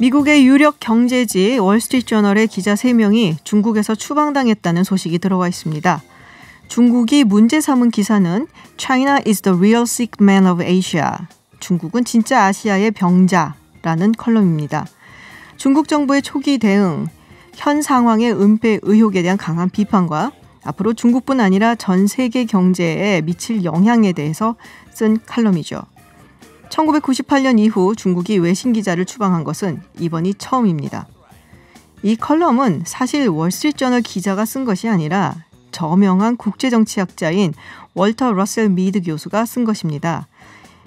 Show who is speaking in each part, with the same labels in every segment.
Speaker 1: 미국의 유력 경제지 월스트리트저널의 기자 3명이 중국에서 추방당했다는 소식이 들어와 있습니다. 중국이 문제 삼은 기사는 China is the real sick man of Asia. 중국은 진짜 아시아의 병자라는 컬럼입니다. 중국 정부의 초기 대응, 현 상황의 은폐 의혹에 대한 강한 비판과 앞으로 중국뿐 아니라 전 세계 경제에 미칠 영향에 대해서 쓴 칼럼이죠. 1998년 이후 중국이 외신 기자를 추방한 것은 이번이 처음입니다. 이 컬럼은 사실 월스트리트저널 기자가 쓴 것이 아니라 저명한 국제정치학자인 월터 러셀 미드 교수가 쓴 것입니다.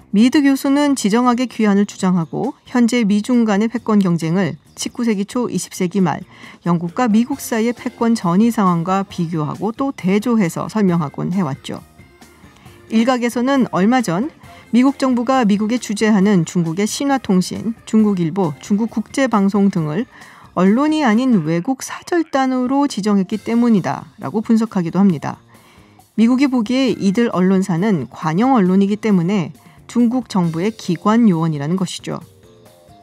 Speaker 1: 미드 교수는 지정학의 귀환을 주장하고 현재 미중 간의 패권 경쟁을 19세기 초 20세기 말 영국과 미국 사이의 패권 전이 상황과 비교하고 또 대조해서 설명하곤 해왔죠. 일각에서는 얼마 전 미국 정부가 미국에 주재하는 중국의 신화통신, 중국일보, 중국국제방송 등을 언론이 아닌 외국 사절단으로 지정했기 때문이다라고 분석하기도 합니다. 미국이 보기에 이들 언론사는 관영 언론이기 때문에 중국 정부의 기관 요원이라는 것이죠.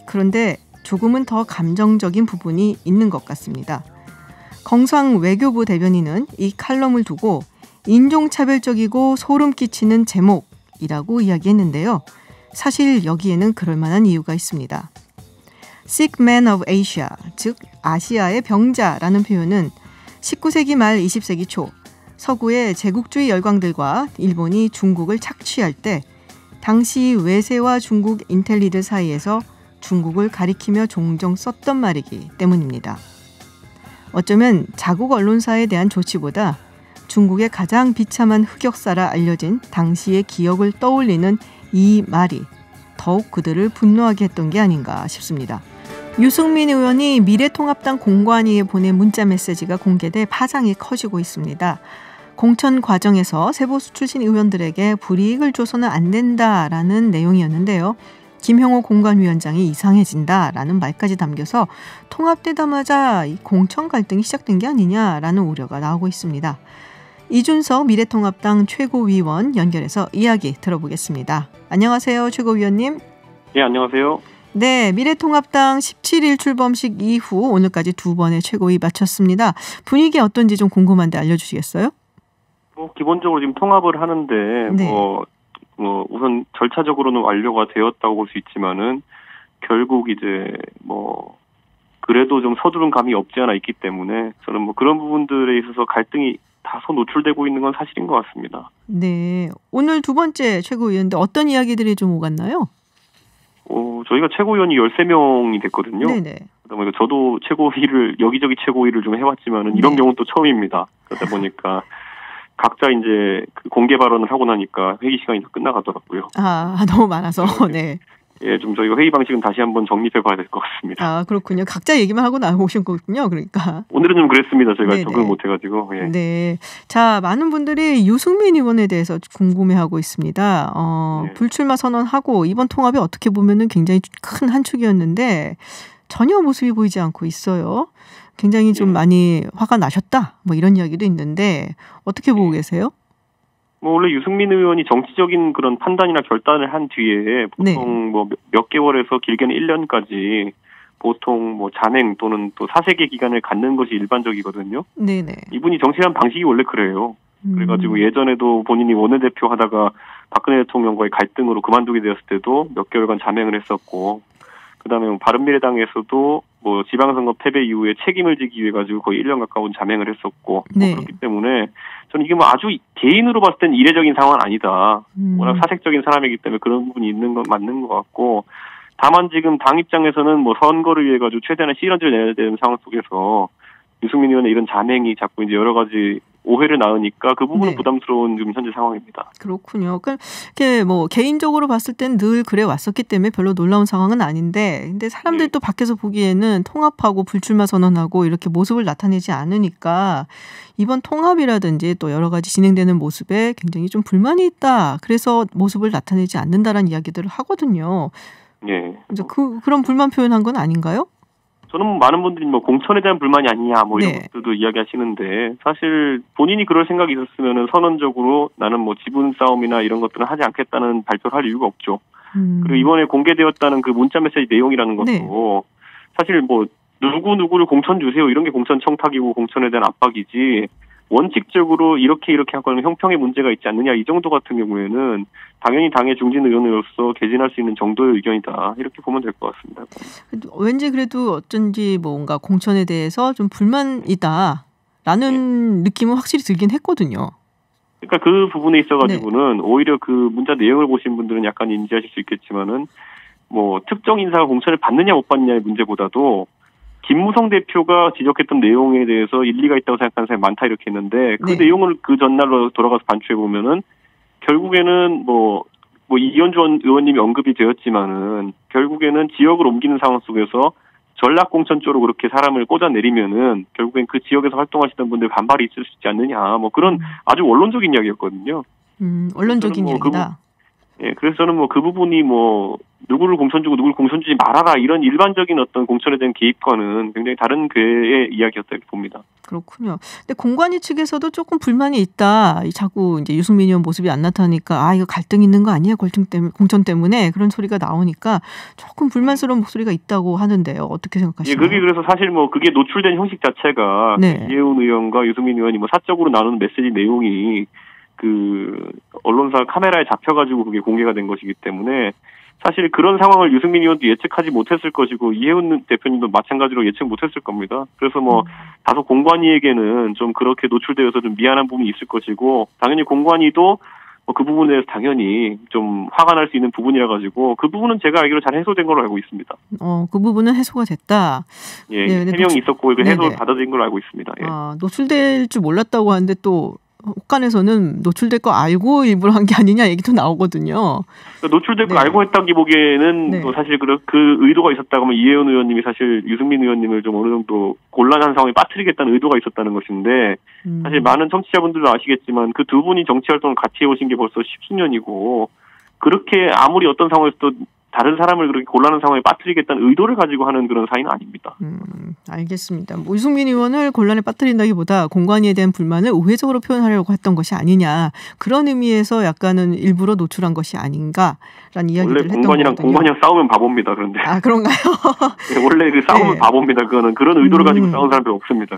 Speaker 1: 그런데 조금은 더 감정적인 부분이 있는 것 같습니다. 경상 외교부 대변인은 이 칼럼을 두고 인종차별적이고 소름 끼치는 제목이라고 이야기했는데요. 사실 여기에는 그럴 만한 이유가 있습니다. Sick man of Asia, 즉 아시아의 병자라는 표현은 19세기 말 20세기 초 서구의 제국주의 열강들과 일본이 중국을 착취할 때 당시 외세와 중국 인텔리들 사이에서 중국을 가리키며 종종 썼던 말이기 때문입니다. 어쩌면 자국 언론사에 대한 조치보다 중국의 가장 비참한 흑역사라 알려진 당시의 기억을 떠올리는 이 말이 더욱 그들을 분노하게 했던 게 아닌가 싶습니다. 유승민 의원이 미래통합당 공관위에 보낸 문자 메시지가 공개돼 파장이 커지고 있습니다. 공천 과정에서 세보수 출신 의원들에게 불이익을 줘서는 안 된다라는 내용이었는데요. 김형호 공관위원장이 이상해진다라는 말까지 담겨서 통합되자마자 공천 갈등이 시작된 게 아니냐라는 우려가 나오고 있습니다. 이준석 미래통합당 최고위원 연결해서 이야기 들어보겠습니다. 안녕하세요, 최고위원님.
Speaker 2: 네, 안녕하세요.
Speaker 1: 네, 미래통합당 17일 출범식 이후 오늘까지 2번의 최고위 마쳤습니다. 분위기 어떤지 좀 궁금한데 알려주시겠어요?
Speaker 2: 기본적으로 지금 통합을 하는데
Speaker 1: 네.
Speaker 2: 우선 절차적으로는 완료가 되었다고 볼 수 있지만은 결국 이제 그래도 좀 서두른 감이 없지 않아 있기 때문에 저는 그런 부분들에 있어서 갈등이 다소 노출되고 있는 건 사실인 것 같습니다.
Speaker 1: 네, 오늘 2번째 최고위원인데 어떤 이야기들이 좀 오갔나요?
Speaker 2: 저희가 최고위원이 13명이 됐거든요.
Speaker 1: 네네.
Speaker 2: 그러다 보니까 저도 여기저기 최고위를 좀 해왔지만은 이런 경우는 또 처음입니다. 그러다 보니까 각자 이제 공개 발언을 하고 나니까 회의 시간이 다 끝나가더라고요.
Speaker 1: 너무 많아서, 네.
Speaker 2: 예, 좀 저희가 회의 방식은 다시 한번 정립해봐야 될 것 같습니다.
Speaker 1: 그렇군요. 각자 얘기만 하고 나오신 거군요. 그러니까.
Speaker 2: 오늘은 좀 그랬습니다. 저희가
Speaker 1: 네네.
Speaker 2: 적응 못해가지고. 예.
Speaker 1: 네. 자, 많은 분들이 유승민 의원에 대해서 궁금해하고 있습니다.
Speaker 2: 네.
Speaker 1: 불출마 선언하고 이번 통합이 어떻게 보면은 굉장히 큰 한 축이었는데 전혀 모습이 보이지 않고 있어요. 굉장히 좀 많이 화가 나셨다. 이런 이야기도 있는데 어떻게 보고 계세요?
Speaker 2: 원래 유승민 의원이 정치적인 그런 판단이나 결단을 한 뒤에 보통 몇 개월에서 길게는 1년까지 보통 잔행 또는 또 사색의 기간을 갖는 것이 일반적이거든요. 네네. 이분이 정치하는 방식이 원래 그래요. 그래가지고 예전에도 본인이 원내대표 하다가 박근혜 대통령과의 갈등으로 그만두게 되었을 때도 몇 개월간 잠행을 했었고, 그다음에 바른미래당에서도 지방선거 패배 이후에 책임을 지기 위해 가지고 거의 1년 가까운 잠행을 했었고,
Speaker 1: 네.
Speaker 2: 그렇기 때문에 저는 이게 아주 개인으로 봤을 때는 이례적인 상황은 아니다. 워낙 사색적인 사람이기 때문에 그런 부분이 있는 건 맞는 것 같고, 다만 지금 당 입장에서는 선거를 위해 가지고 최대한의 시너지를 내야 되는 상황 속에서 유승민 의원의 이런 잠행이 자꾸 이제 여러 가지 오해를 낳으니까 그 부분은 부담스러운 지금 현재 상황입니다.
Speaker 1: 그렇군요. 그러니까 개인적으로 봤을 땐 늘 그래 왔었기 때문에 별로 놀라운 상황은 아닌데, 근데 사람들도 밖에서 보기에는 통합하고 불출마 선언하고 이렇게 모습을 나타내지 않으니까 이번 통합이라든지 또 여러 가지 진행되는 모습에 굉장히 좀 불만이 있다. 그래서 모습을 나타내지 않는다라는 이야기들을 하거든요.
Speaker 2: 예.
Speaker 1: 그런 불만 표현한 건 아닌가요?
Speaker 2: 저는 많은 분들이 공천에 대한 불만이 아니냐 이런 것들도 이야기하시는데, 사실 본인이 그럴 생각이 있었으면은 선언적으로 나는 지분 싸움이나 이런 것들은 하지 않겠다는 발표를 할 이유가 없죠. 그리고 이번에 공개되었다는 그 문자 메시지 내용이라는 것도 사실 뭐 누구를 공천 주세요 이런 게 공천 청탁이고 공천에 대한 압박이지 원칙적으로 이렇게 하고는 형평에 문제가 있지 않느냐 이 정도 같은 경우에는 당연히 당의 중진 의원으로서 개진할 수 있는 정도의 의견이다 이렇게 보면 될 것 같습니다.
Speaker 1: 왠지 그래도 어쩐지 뭔가 공천에 대해서 좀 불만이다라는 느낌은 확실히 들긴 했거든요.
Speaker 2: 그러니까 그 부분에 있어가지고는 오히려 그 문자 내용을 보신 분들은 약간 인지하실 수 있겠지만은 뭐 특정 인사가 공천을 받느냐 못 받느냐의 문제보다도 김무성 대표가 지적했던 내용에 대해서 일리가 있다고 생각하는 사람이 많다 이렇게 했는데 그 내용을 그 전날로 돌아가서 반추해 보면은 결국에는 뭐 이현주 의원님이 언급이 되었지만은 결국에는 지역을 옮기는 상황 속에서 전략공천 쪽으로 그렇게 사람을 꽂아내리면은 결국엔 그 지역에서 활동하시던 분들 반발이 있을 수 있지 않느냐 뭐 그런 아주 원론적인 이야기였거든요.
Speaker 1: 원론적인 이야기다.
Speaker 2: 예, 그래서 저는 뭐 그 부분이 뭐 누구를 공천 주고 누구를 공천 주지 말아라 이런 일반적인 어떤 공천에 대한 개입과는 굉장히 다른 궤의 이야기였다 이렇게 봅니다.
Speaker 1: 그렇군요. 근데 공관위 측에서도 조금 불만이 있다. 자꾸 이제 유승민 의원 모습이 안 나타나니까 이거 갈등 있는 거 아니야? 공천 때문에 그런 소리가 나오니까 조금 불만스러운 목소리가 있다고 하는데요. 어떻게 생각하시나요?
Speaker 2: 예, 그게 그래서 사실 뭐 그게 노출된 형식 자체가 이해운 의원과 유승민 의원이 뭐 사적으로 나누는 메시지 내용이 그 언론사 카메라에 잡혀가지고 그게 공개가 된 것이기 때문에 사실 그런 상황을 유승민 의원도 예측하지 못했을 것이고 이해운 대표님도 마찬가지로 예측 못했을 겁니다. 그래서 뭐 다소 공관위에게는 좀 그렇게 노출되어서 좀 미안한 부분이 있을 것이고 당연히 공관위도 그 부분에 대해서 당연히 좀 화가 날 수 있는 부분이라 가지고 그 부분은 제가 알기로 잘 해소된 걸로 알고 있습니다.
Speaker 1: 그 부분은 해소가 됐다.
Speaker 2: 예, 해명이 있었고 그 해소를 받아들인 걸로 알고 있습니다. 예.
Speaker 1: 노출될 줄 몰랐다고 하는데 또 혹간에서는 노출될 거 알고 일부러 한 게 아니냐 얘기도 나오거든요.
Speaker 2: 노출될 거 알고 했다기 보기에는 사실 그 의도가 있었다고 하면 이해운 의원님이 사실 유승민 의원님을 좀 어느 정도 곤란한 상황에 빠뜨리겠다는 의도가 있었다는 것인데 사실 많은 청취자분들도 아시겠지만 그 두 분이 정치 활동을 같이 해오신 게 벌써 10수년이고 그렇게 아무리 어떤 상황에서도 다른 사람을 그렇게 곤란한 상황에 빠뜨리겠다는 의도를 가지고 하는 그런 사이는 아닙니다.
Speaker 1: 알겠습니다. 유승민 의원을 곤란에 빠뜨린다기보다 공관위에 대한 불만을 우회적으로 표현하려고 했던 것이 아니냐. 그런 의미에서 약간은 일부러 노출한 것이 아닌가라는 이야기를 했던 거거든요.
Speaker 2: 공관이랑 싸우면 바보입니다. 그런데.
Speaker 1: 그런가요?
Speaker 2: 네, 원래 그 싸우면 바보입니다. 그거는 그런 의도를 가지고 싸우는 사람들이 없습니다.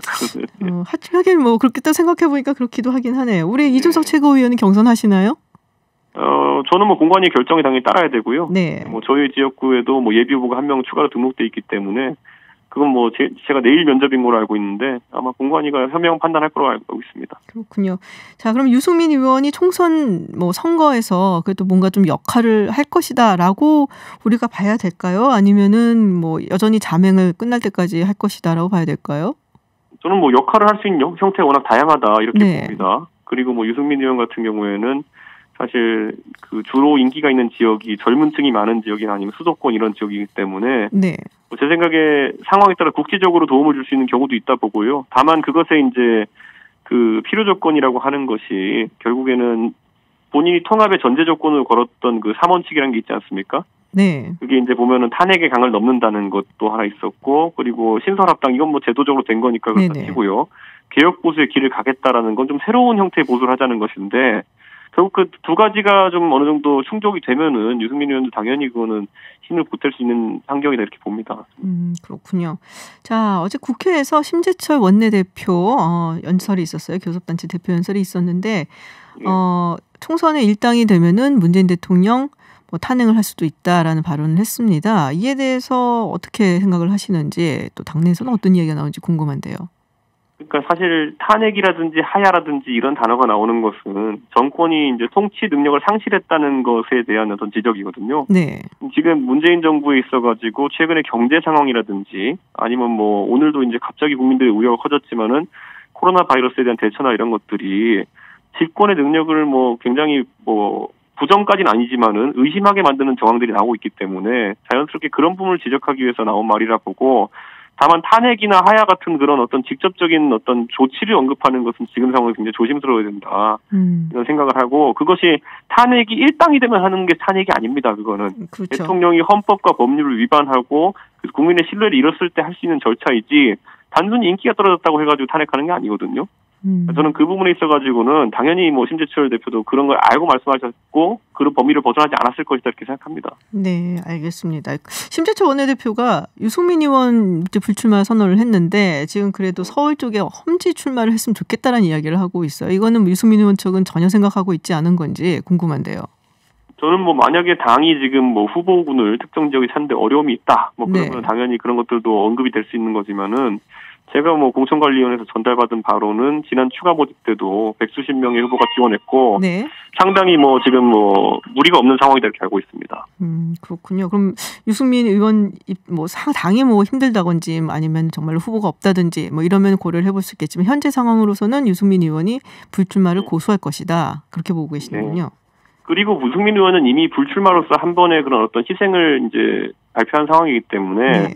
Speaker 1: 하긴 뭐 그렇게 또 생각해보니까 그렇기도 하긴 하네요. 우리 이준석 최고위원은 경선하시나요?
Speaker 2: 저는 뭐 공관위 결정에 당연히 따라야 되고요.
Speaker 1: 네.
Speaker 2: 뭐 저희 지역구에도 뭐 예비 후보가 한 명 추가로 등록돼 있기 때문에 그건 뭐 제가 내일 면접인 걸로 알고 있는데 아마 공관위가 현명 판단할 거로 알고 있습니다.
Speaker 1: 그렇군요. 자, 그럼 유승민 의원이 총선 뭐 선거에서 그래도 뭔가 좀 역할을 할 것이다라고 우리가 봐야 될까요? 아니면은 뭐 여전히 자맹을 끝날 때까지 할 것이다라고 봐야 될까요?
Speaker 2: 저는 뭐 역할을 할 수 있는 형태가 워낙 다양하다 이렇게 봅니다. 그리고 뭐 유승민 의원 같은 경우에는 사실 그 주로 인기가 있는 지역이 젊은 층이 많은 지역이나 아니면 수도권 이런 지역이기 때문에 제 생각에 상황에 따라 국지적으로 도움을 줄 수 있는 경우도 있다 보고요. 다만 그것에 이제 그 필요 조건이라고 하는 것이 결국에는 본인이 통합의 전제 조건으로 걸었던 그 3원칙이라는 게 있지 않습니까?
Speaker 1: 네.
Speaker 2: 그게 이제 보면은 탄핵의 강을 넘는다는 것도 하나 있었고 그리고 신설합당 이건 뭐 제도적으로 된 거니까 그렇다 치고요. 개혁 보수의 길을 가겠다라는 건 좀 새로운 형태의 보수를 하자는 것인데 결국 그 두 가지가 좀 어느 정도 충족이 되면은 유승민 의원도 당연히 그거는 힘을 보탤 수 있는 환경이다 이렇게 봅니다.
Speaker 1: 그렇군요. 자, 어제 국회에서 심재철 원내대표 연설이 있었어요. 교섭단체 대표 연설이 있었는데 총선에 일당이 되면은 문재인 대통령 뭐 탄핵을 할 수도 있다라는 발언을 했습니다. 이에 대해서 어떻게 생각을 하시는지 또 당내에서는 어떤 이야기가 나오는지 궁금한데요.
Speaker 2: 그러니까 사실 탄핵이라든지 하야라든지 이런 단어가 나오는 것은 정권이 이제 통치 능력을 상실했다는 것에 대한 어떤 지적이거든요.
Speaker 1: 네.
Speaker 2: 지금 문재인 정부에 있어가지고 최근에 경제 상황이라든지 아니면 뭐 오늘도 이제 갑자기 국민들의 우려가 커졌지만은 코로나 바이러스에 대한 대처나 이런 것들이 집권의 능력을 뭐 굉장히 뭐 부정까지는 아니지만은 의심하게 만드는 정황들이 나오고 있기 때문에 자연스럽게 그런 부분을 지적하기 위해서 나온 말이라 보고 다만 탄핵이나 하야 같은 그런 어떤 직접적인 어떤 조치를 언급하는 것은 지금 상황에서 굉장히 조심스러워야 된다. 이런 생각을 하고 그것이 탄핵이 일당이 되면 하는 게 탄핵이 아닙니다. 그거는.
Speaker 1: 그렇죠.
Speaker 2: 대통령이 헌법과 법률을 위반하고 국민의 신뢰를 잃었을 때 할 수 있는 절차이지 단순히 인기가 떨어졌다고 해가지고 탄핵하는 게 아니거든요. 저는 그 부분에 있어가지고는 당연히 뭐 심재철 대표도 그런 걸 알고 말씀하셨고 그런 범위를 벗어나지 않았을 것이다 이렇게 생각합니다.
Speaker 1: 네, 알겠습니다. 심재철 원내대표가 유승민 의원 이제 불출마 선언을 했는데 지금 그래도 서울 쪽에 험지 출마를 했으면 좋겠다라는 이야기를 하고 있어요. 이거는 유승민 의원 측은 전혀 생각하고 있지 않은 건지 궁금한데요.
Speaker 2: 저는 뭐 만약에 당이 지금 뭐 후보군을 특정 지역에 찾는데 어려움이 있다, 뭐 그러면 당연히 그런 것들도 언급이 될 수 있는 거지만은. 제가 뭐 공천관리위원회에서 전달받은 바로는 지난 추가 모집 때도 백수십 명의 후보가 지원했고 상당히 뭐 지금 뭐 무리가 없는 상황이다 이렇게 알고 있습니다.
Speaker 1: 그렇군요. 그럼 유승민 의원 뭐 당이 뭐 힘들다든지 아니면 정말로 후보가 없다든지 뭐 이러면 고려를 해볼 수 있겠지만 현재 상황으로서는 유승민 의원이 불출마를 고수할 것이다 그렇게 보고 계시는군요.
Speaker 2: 네. 그리고 유승민 의원은 이미 불출마로서 한 번의 그런 어떤 희생을 이제 발표한 상황이기 때문에.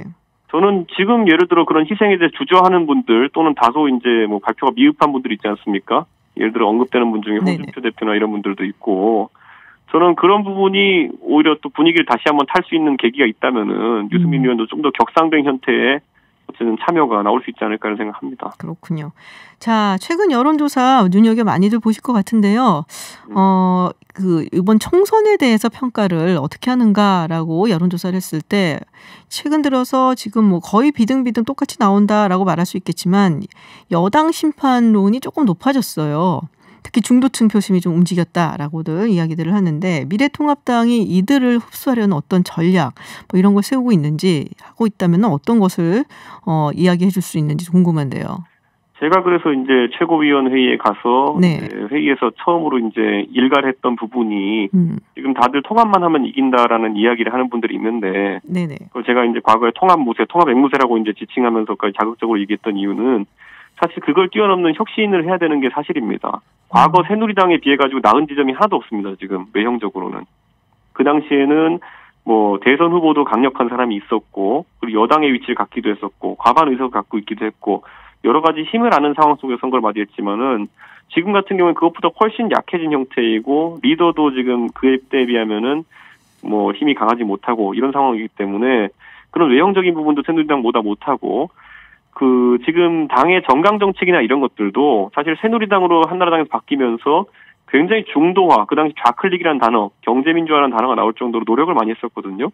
Speaker 2: 저는 지금 예를 들어 그런 희생에 대해 주저하는 분들 또는 다소 이제 뭐 발표가 미흡한 분들 있지 않습니까? 예를 들어 언급되는 분 중에 홍준표 대표나 이런 분들도 있고 저는 그런 부분이 오히려 또 분위기를 다시 한번 탈 수 있는 계기가 있다면은 유승민 의원도 좀 더 격상된 형태의 어쨌든 참여가 나올 수 있지 않을까 생각합니다.
Speaker 1: 그렇군요. 자, 최근 여론조사 눈여겨 많이들 보실 것 같은데요. 이번 총선에 대해서 평가를 어떻게 하는가라고 여론조사를 했을 때 최근 들어서 지금 뭐 거의 비등비등 똑같이 나온다라고 말할 수 있겠지만 여당 심판론이 조금 높아졌어요. 특히 중도층 표심이 좀 움직였다라고들 이야기들을 하는데 미래통합당이 이들을 흡수하려는 어떤 전략 뭐 이런 걸 세우고 있는지 하고 있다면 어떤 것을 이야기해 줄 수 있는지 궁금한데요.
Speaker 2: 제가 그래서 이제 최고위원회의에 가서 회의에서 처음으로 이제 일갈했던 부분이 지금 다들 통합만 하면 이긴다라는 이야기를 하는 분들이 있는데 제가 이제 과거에 통합 앵무새라고 이제 지칭하면서까지 자극적으로 얘기했던 이유는 사실 그걸 뛰어넘는 혁신을 해야 되는 게 사실입니다. 과거 새누리당에 비해 가지고 나은 지점이 하나도 없습니다. 지금 외형적으로는. 그 당시에는 뭐 대선 후보도 강력한 사람이 있었고 그리고 여당의 위치를 갖기도 했었고 과반 의석을 갖고 있기도 했고 여러 가지 힘을 아는 상황 속에서 선거를 맞이했지만은 지금 같은 경우는 그것보다 훨씬 약해진 형태이고 리더도 지금 그때 비하면은 뭐 힘이 강하지 못하고 이런 상황이기 때문에 그런 외형적인 부분도 새누리당보다 못하고 지금 당의 정강 정책이나 이런 것들도 사실 새누리당으로 한나라당에서 바뀌면서 굉장히 중도화, 그 당시 좌클릭이라는 단어, 경제민주화라는 단어가 나올 정도로 노력을 많이 했었거든요.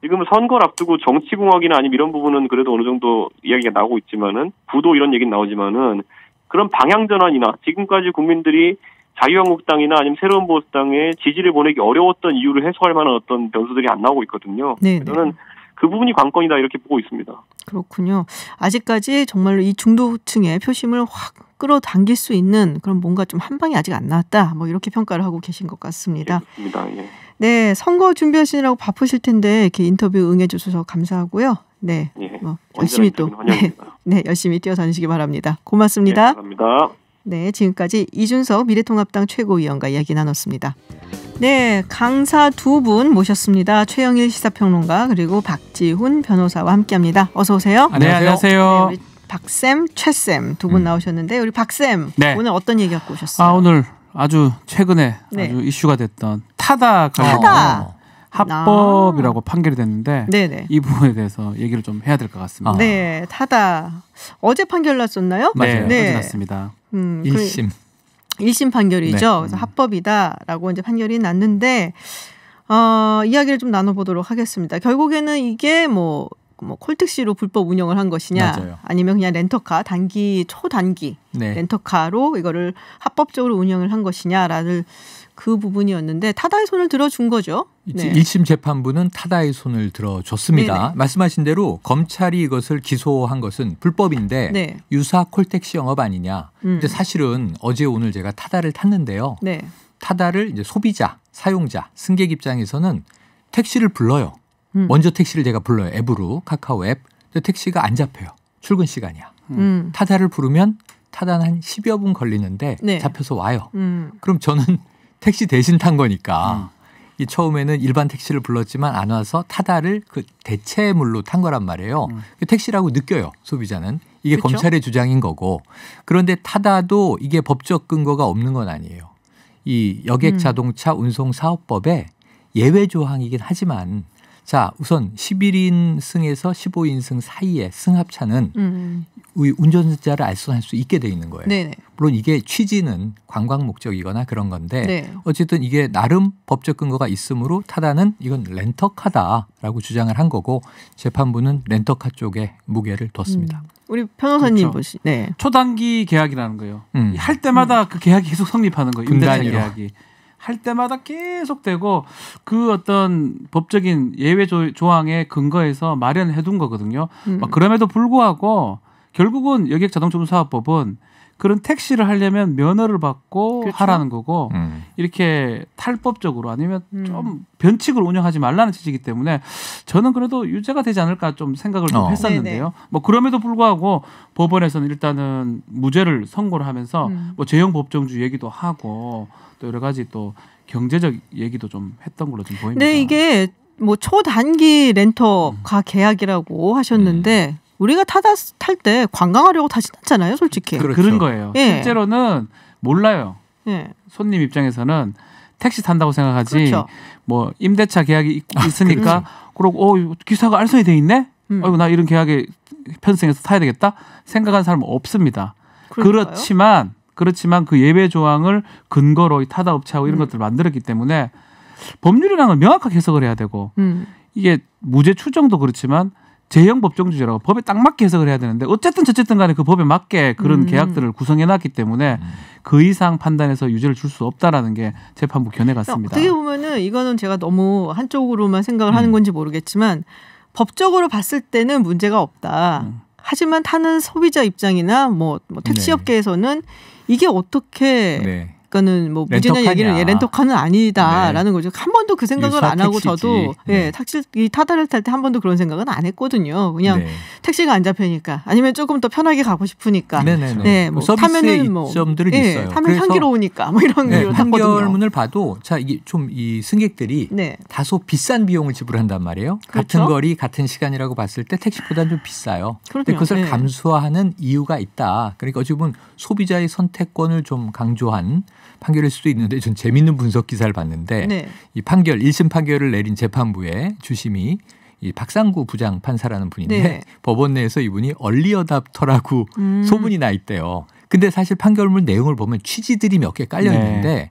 Speaker 2: 지금은 선거를 앞두고 정치공학이나 아니면 이런 부분은 그래도 어느 정도 이야기가 나오고 있지만은 구도 이런 얘기는 나오지만은 그런 방향 전환이나 지금까지 국민들이 자유한국당이나 아니면 새로운 보수당에 지지를 보내기 어려웠던 이유를 해소할 만한 어떤 변수들이 안 나오고 있거든요. 저는 그 부분이 관건이다 이렇게 보고 있습니다. 그렇군요.
Speaker 1: 아직까지 정말로 이 중도층의 표심을 확 끌어당길 수 있는 그런 뭔가 좀 한 방이 아직 안 나왔다. 뭐 이렇게 평가를 하고 계신 것 같습니다.
Speaker 2: 그렇습니다. 예.
Speaker 1: 네, 선거 준비하시느라고 바쁘실 텐데 이렇게 인터뷰 응해주셔서 감사하고요. 네, 열심히 또 열심히 뛰어다니시기 바랍니다. 고맙습니다.
Speaker 2: 감사합니다.
Speaker 1: 네, 지금까지 이준석 미래통합당 최고위원과 이야기 나눴습니다. 네, 강사 두 분 모셨습니다. 최영일 시사평론가 그리고 박지훈 변호사와 함께합니다. 어서 오세요.
Speaker 3: 네, 안녕하세요.
Speaker 1: 네, 우리 박쌤, 최쌤 두 분 나오셨는데 우리 박쌤 오늘 어떤 얘기 갖고 오셨어요?
Speaker 3: 오늘 아주 최근에 아주 이슈가 됐던 타다 관련 합법이라고 판결이 됐는데 이 부분에 대해서 얘기를 좀 해야 될 것 같습니다.
Speaker 1: 네, 타다 어제 판결 났었나요?
Speaker 3: 맞아요. 어제 났습니다.
Speaker 1: 1심 판결이죠. 그래서 합법이다라고 이제 판결이 났는데 이야기를 좀 나눠보도록 하겠습니다. 결국에는 이게 뭐 콜택시로 불법 운영을 한 것이냐 아니면 그냥 렌터카 초단기 렌터카로 이거를 합법적으로 운영을 한 것이냐라는 그 부분이었는데 타다의 손을 들어준 거죠.
Speaker 4: 1심 재판부는 타다의 손을 들어줬습니다. 말씀하신 대로 검찰이 이것을 기소한 것은 불법인데 유사 콜택시 영업 아니냐. 근데 사실은 어제 오늘 제가 타다를 탔는데요. 타다를 이제 소비자, 사용자, 승객 입장에서는 택시를 불러요. 먼저 택시를 제가 불러요. 앱으로 카카오 앱. 근데 택시가 안 잡혀요. 출근 시간이야. 타다를 부르면 타다는 한 10여 분 걸리는데 잡혀서 와요. 그럼 저는 택시 대신 탄 거니까 이 처음에는 일반 택시를 불렀지만 안 와서 타다를 그 대체물로 탄 거란 말이에요. 택시라고 느껴요. 소비자는. 이게 그렇죠? 검찰의 주장인 거고. 그런데 타다도 이게 법적 근거가 없는 건 아니에요. 이 여객자동차 운송사업법에 예외 조항이긴 하지만 자, 우선 11인승에서 15인승 사이의 승합차는 운전자를 알선할 수 있게 돼 있는 거예요. 네네. 물론 이게 취지는 관광 목적이거나 그런 건데 네. 어쨌든 이게 나름 법적 근거가 있으므로 타다는 이건 렌터카다라고 주장을 한 거고 재판부는 렌터카 쪽에 무게를 뒀습니다.
Speaker 1: 우리 변호사님
Speaker 3: 그렇죠. 네. 초단기 계약이라는 거예요. 할 때마다 그 계약이 계속 성립하는 거예요. 임대차 계약이. 할 때마다 계속되고 그 어떤 법적인 예외 조항에 근거해서 마련해둔 거거든요. 그럼에도 불구하고 결국은 여객자동차운사업법은 그런 택시를 하려면 면허를 받고 그렇죠? 하라는 거고 이렇게 탈법적으로 아니면 좀 변칙으로 운영하지 말라는 취지이기 때문에 저는 그래도 유죄가 되지 않을까 좀 생각을 좀 했었는데요. 네네. 뭐 그럼에도 불구하고 법원에서는 일단은 무죄를 선고를 하면서 뭐 제형 법정주의 얘기도 하고 또 여러 가지 또 경제적 얘기도 좀 했던 걸로 좀 보입니다.
Speaker 1: 네, 이게 뭐 초단기 렌터카 계약이라고 하셨는데 우리가 탈 때 관광하려고 타진 않잖아요, 솔직히.
Speaker 3: 그렇죠. 그런 거예요. 예. 실제로는 몰라요. 예. 손님 입장에서는 택시 탄다고 생각하지. 그렇죠. 뭐 임대차 계약이 있으니까 그러고 기사가 알선이 돼 있네. 아이고 나 이런 계약에 편성해서 타야 되겠다 생각하는 사람은 없습니다. 그렇지만 그 예외 조항을 근거로 타다 업체하고 이런 것들을 만들었기 때문에 법률이랑은 명확하게 해석을 해야 되고 이게 무죄 추정도 그렇지만 제형 법정주의라고 법에 딱 맞게 해석을 해야 되는데 어쨌든 간에 그 법에 맞게 그런 계약들을 구성해놨기 때문에 그 이상 판단해서 유죄를 줄 수 없다라는 게 재판부 견해 같습니다.
Speaker 1: 어떻게 보면은 이거는 제가 너무 한쪽으로만 생각을 하는 건지 모르겠지만 법적으로 봤을 때는 문제가 없다. 하지만 타는 소비자 입장이나 뭐 택시업계에서는 이게 어떻게 그러니까는 뭐 무죄냐 얘기는 렌터카는 아니다라는 거죠. 한 번도 그 생각을 안 하고 택시지. 저도 이 타다를 탈 때 한 번도 그런 생각은 안 했거든요. 그냥 택시가 안 잡히니까 아니면 조금 더 편하게 가고 싶으니까.
Speaker 4: 뭐 타면은 뭐 이점들은 있어요.
Speaker 1: 타면 향기로우니까 뭐 이런 거
Speaker 4: 판결문을 봐도 자 이게 좀 이 승객들이 다소 비싼 비용을 지불한단 말이에요. 그렇죠? 같은 거리 같은 시간이라고 봤을 때 택시보다는 좀 비싸요. 그런데 그것을 감수하는 이유가 있다. 그러니까 어찌 보면 소비자의 선택권을 좀 강조한 판결일 수도 있는데 전 재미있는 분석 기사를 봤는데 이 판결 1심 판결을 내린 재판부의 주심이 이 박상구 부장 판사라는 분인데 법원 내에서 이분이 얼리 어답터라고 소문이 나 있대요. 근데 사실 판결문 내용을 보면 취지들이 몇 개 깔려 있는데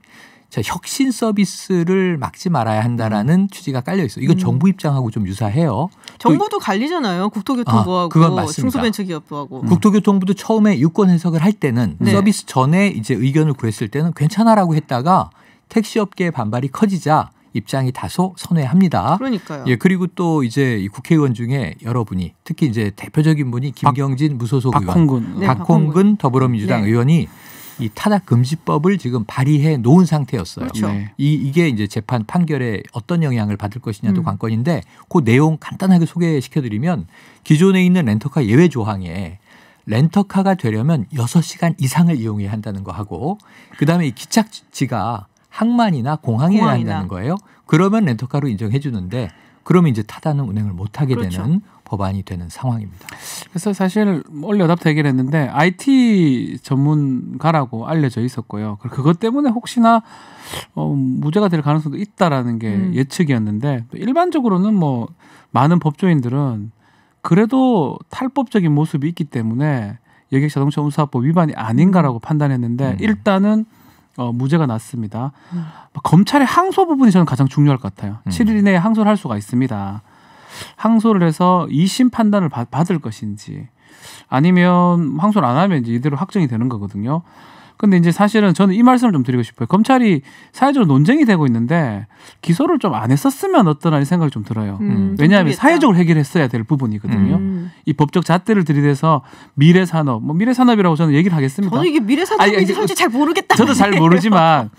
Speaker 4: 자, 혁신 서비스를 막지 말아야 한다라는 취지가 깔려 있어요. 이건 정부 입장하고 좀 유사해요.
Speaker 1: 정부도 갈리잖아요. 국토교통부하고 중소벤처기업부하고.
Speaker 4: 국토교통부도 처음에 유권 해석을 할 때는 서비스 전에 이제 의견을 구했을 때는 괜찮아라고 했다가 택시업계의 반발이 커지자 입장이 다소 선회합니다.
Speaker 1: 그러니까요.
Speaker 4: 예, 그리고 또 이제 이 국회의원 중에 여러분이 특히 이제 대표적인 분이 김경진 무소속 의원, 박홍근 더불어민주당 의원이 이 타다 금지법을 지금 발의해 놓은 상태였어요.
Speaker 1: 그렇죠.
Speaker 4: 이게 이제 재판 판결에 어떤 영향을 받을 것이냐도 관건인데 그 내용 간단하게 소개시켜드리면 기존에 있는 렌터카 예외 조항에 렌터카가 되려면 6시간 이상을 이용해야 한다는 거 하고 그다음에 이 기착지가 항만이나 공항이어야 한다는 거예요. 그러면 렌터카로 인정해 주는데 그러면 이제 타다는 운행을 못하게 되는 법안이 되는 상황입니다.
Speaker 3: 그래서 사실 얼리 어답터 얘기를 했는데 IT 전문가라고 알려져 있었고요. 그것 때문에 혹시나 무죄가 될 가능성도 있다라는 게 예측이었는데 일반적으로는 뭐 많은 법조인들은 그래도 탈법적인 모습이 있기 때문에 여객자동차운사법 위반이 아닌가라고 판단했는데 일단은 무죄가 났습니다. 검찰의 항소 부분이 저는 가장 중요할 것 같아요. 7일 이내에 항소를 할 수가 있습니다. 항소를 해서 2심 판단을 받을 것인지 아니면 항소를 안 하면 이제 이대로 확정이 되는 거거든요. 근데 이제 사실은 저는 이 말씀을 좀 드리고 싶어요. 검찰이 사회적으로 논쟁이 되고 있는데 기소를 좀 안 했었으면 어떠나 생각이 좀 들어요. 왜냐하면 사회적으로 해결했어야 될 부분이거든요. 이 법적 잣대를 들이대서 미래산업, 뭐 미래산업이라고 저는 얘기를 하겠습니다.
Speaker 1: 저는 이게 미래산업인지 솔직히 잘 모르겠다.
Speaker 3: 저도 잘 모르지만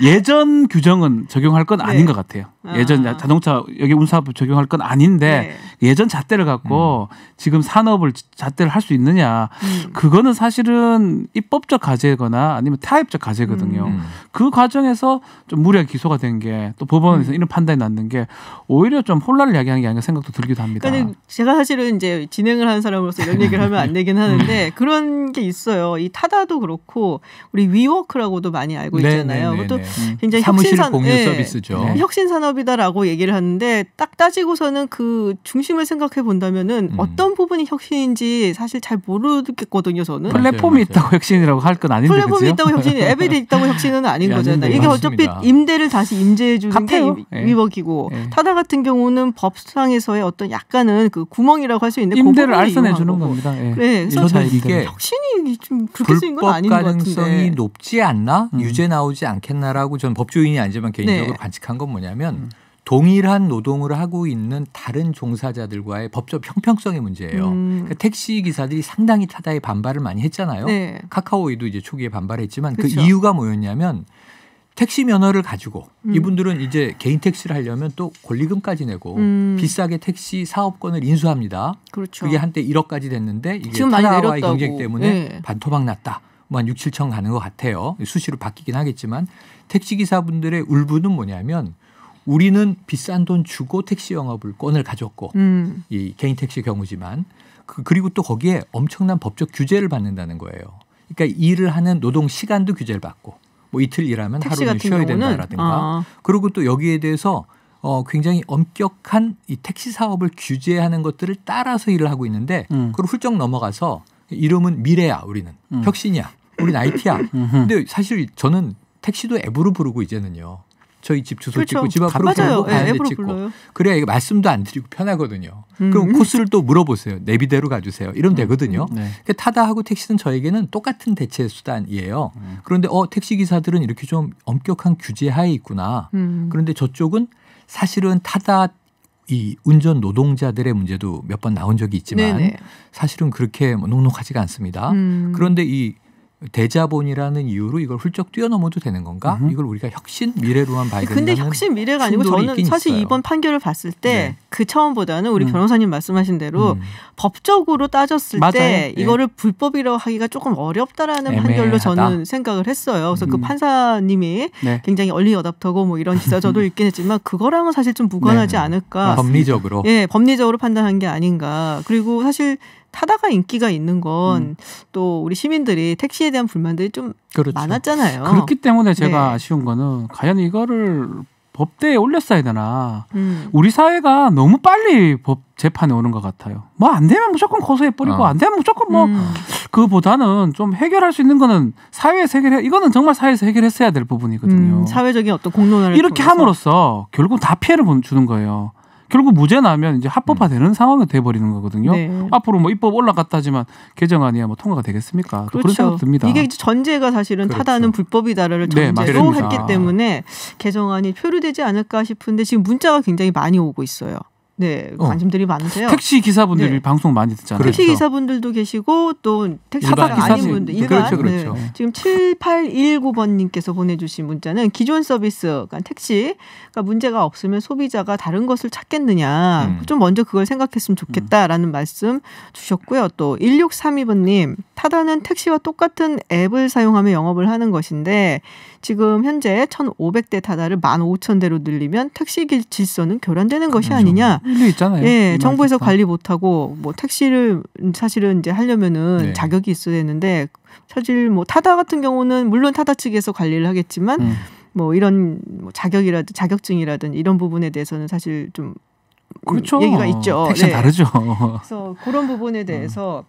Speaker 3: 예전 규정은 적용할 건 아닌 것 같아요. 예전 자동차 여객운사법 적용할 건 아닌데 예전 잣대를 갖고 지금 산업을 잣대를 할 수 있느냐. 그거는 사실은 입법적 과제거나 아니면 타협적 과제거든요. 그 과정에서 좀 무리하게 기소가 된 게 또 법원에서 이런 판단이 났는 게 오히려 좀 혼란을 야기한 게 아닌가 생각도 들기도 합니다.
Speaker 1: 그러니까 제가 사실은 이제 진행을 하는 사람으로서 이런 얘기를 하면 안 되긴 하는데 그런 게 있어요. 이 타다도 그렇고 우리 위워크라고도 많이 알고 있잖아요. 그것도 저도 굉장히
Speaker 4: 사무실 공유 서비스죠.
Speaker 1: 혁신 산업이다라고 얘기를 하는데 딱 따지고서는 그 중심을 생각해 본다면은 어떤 부분이 혁신인지 사실 잘 모르겠거든요. 저는
Speaker 3: 플랫폼이 있다고 혁신이라고 할 건 아닌데
Speaker 1: 플랫폼이
Speaker 3: 그죠?
Speaker 1: 있다고 혁신이 앱이 있다고 혁신은 아닌 거잖아요. 이게 어차피 임대를 다시 임대해 주는 게 위법이고 타다 같은 경우는 법상에서의 어떤 약간은 그 구멍이라고 할 수 있는데
Speaker 3: 임대를 알선해 주는 겁니다.
Speaker 1: 그래서
Speaker 4: 이게
Speaker 1: 혁신이 좀 그렇게 쓰인 건 아닌 것 같은데.
Speaker 4: 불법 가능성이 높지 않나? 유죄 나오지 않겠나라고 전 법조인이 아니지만 개인적으로 관측한 건 뭐냐면 동일한 노동을 하고 있는 다른 종사자들과의 법적 형평성의 문제예요. 그러니까 택시 기사들이 상당히 타다에 반발을 많이 했잖아요. 카카오에도 이제 초기에 반발했지만
Speaker 1: 그쵸.
Speaker 4: 그 이유가 뭐였냐면 택시 면허를 가지고 이분들은 이제 개인 택시를 하려면 또 권리금까지 내고 비싸게 택시 사업권을 인수합니다.
Speaker 1: 그렇죠.
Speaker 4: 그게 한때 1억까지 됐는데 이게
Speaker 1: 지금 많이
Speaker 4: 타다와의
Speaker 1: 내렸다고.
Speaker 4: 경쟁 때문에 반토막 났다. 뭐 한 6, 7천 가는 것 같아요. 수시로 바뀌긴 하겠지만 택시 기사분들의 울분은 뭐냐면 우리는 비싼 돈 주고 택시 영업권을 가졌고 이 개인 택시 경우지만 그리고 또 거기에 엄청난 법적 규제를 받는다는 거예요. 그러니까 일을 하는 노동 시간도 규제를 받고 뭐 이틀 일하면 하루는 쉬어야 된다라든가 그리고 또 여기에 대해서 굉장히 엄격한 이 택시 사업을 규제하는 것들을 따라서 일을 하고 있는데 그걸 훌쩍 넘어가서 이름은 미래야 우리는 혁신이야 우리는 IT야. 근데 사실 저는 택시도 앱으로 부르고 이제는요. 저희 집 주소
Speaker 1: 그렇죠.
Speaker 4: 찍고 집 앞으로 부르고 가는 데 찍고
Speaker 1: 불러요.
Speaker 4: 그래야 이거 말씀도 안 드리고 편하거든요. 그럼 코스를 또 물어보세요. 내비대로 가주세요. 이러면 되거든요. 그러니까 타다하고 택시는 저에게는 똑같은 대체 수단이에요. 그런데 택시 기사들은 이렇게 좀 엄격한 규제 하에 있구나. 그런데 저쪽은 사실은 타다 이 운전 노동자들의 문제도 몇 번 나온 적이 있지만 사실은 그렇게 녹록하지가 않습니다. 그런데 이 대자본이라는 이유로 이걸 훌쩍 뛰어넘어도 되는 건가? 이걸 우리가 혁신 미래로만 봐야 된다는.
Speaker 1: 근데 혁신 미래가 아니고 저는 사실
Speaker 4: 있어요.
Speaker 1: 이번 판결을 봤을 때 그 처음보다는 우리 변호사님 말씀하신 대로 법적으로 따졌을 때 이거를 불법이라고 하기가 조금 어렵다라는 판결로 저는 생각을 했어요. 그래서 그 판사님이 굉장히 얼리 어답터고 뭐 이런 기사 저도 읽긴 했지만 그거랑은 사실 좀 무관하지 않을까.
Speaker 4: 법리적으로.
Speaker 1: 법리적으로 판단한 게 아닌가. 그리고 사실 타다가 인기가 있는 건 또 우리 시민들이 택시에 대한 불만들이 좀 많았잖아요.
Speaker 3: 그렇기 때문에 제가 아쉬운 거는 과연 이거를 법대에 올렸어야 되나. 우리 사회가 너무 빨리 법 재판에 오는 것 같아요. 뭐 안 되면 무조건 고소해버리고 안 되면 무조건 뭐 그보다는 좀 해결할 수 있는 거는 사회에서 이거는 정말 사회에서 해결했어야 될 부분이거든요.
Speaker 1: 사회적인 어떤 공론화를
Speaker 3: 이렇게 통해서. 함으로써 결국 다 피해를 주는 거예요. 결국 무죄 나면 이제 합법화되는 상황이 돼버리는 거거든요. 앞으로 뭐 입법 올라갔다 하지만 개정안이야 뭐 통과가 되겠습니까? 그런 생각 듭니다.
Speaker 1: 이게 전제가 사실은 타다는 불법이다를 전제로 했기 때문에 개정안이 표류되지 않을까 싶은데 지금 문자가 굉장히 많이 오고 있어요. 관심들이 많으세요.
Speaker 3: 택시 기사분들이 방송 많이 듣잖아요.
Speaker 1: 택시 기사분들도 계시고 또 택시 기사가 아닌 분들 일반.
Speaker 4: 그렇죠.
Speaker 1: 지금 7819번님께서 보내주신 문자는 기존 서비스, 그러니까 택시가 문제가 없으면 소비자가 다른 것을 찾겠느냐. 좀 먼저 그걸 생각했으면 좋겠다라는 말씀 주셨고요. 또 1632번님 타다는 택시와 똑같은 앱을 사용하며 영업을 하는 것인데 지금 현재 1,500대 타다를 15,000대로 늘리면 택시 질서는 교란되는 것이 아니냐.
Speaker 3: 일리 있잖아요.
Speaker 1: 정부에서 관리 못하고 뭐 택시를 사실은 이제 하려면은 자격이 있어야 되는데 사실 뭐 타다 같은 경우는 물론 타다 측에서 관리를 하겠지만 뭐 이런 뭐 자격증이라든 이런 부분에 대해서는 사실 좀 얘기가 있죠.
Speaker 3: 택시는 다르죠.
Speaker 1: 그래서 그런 부분에 대해서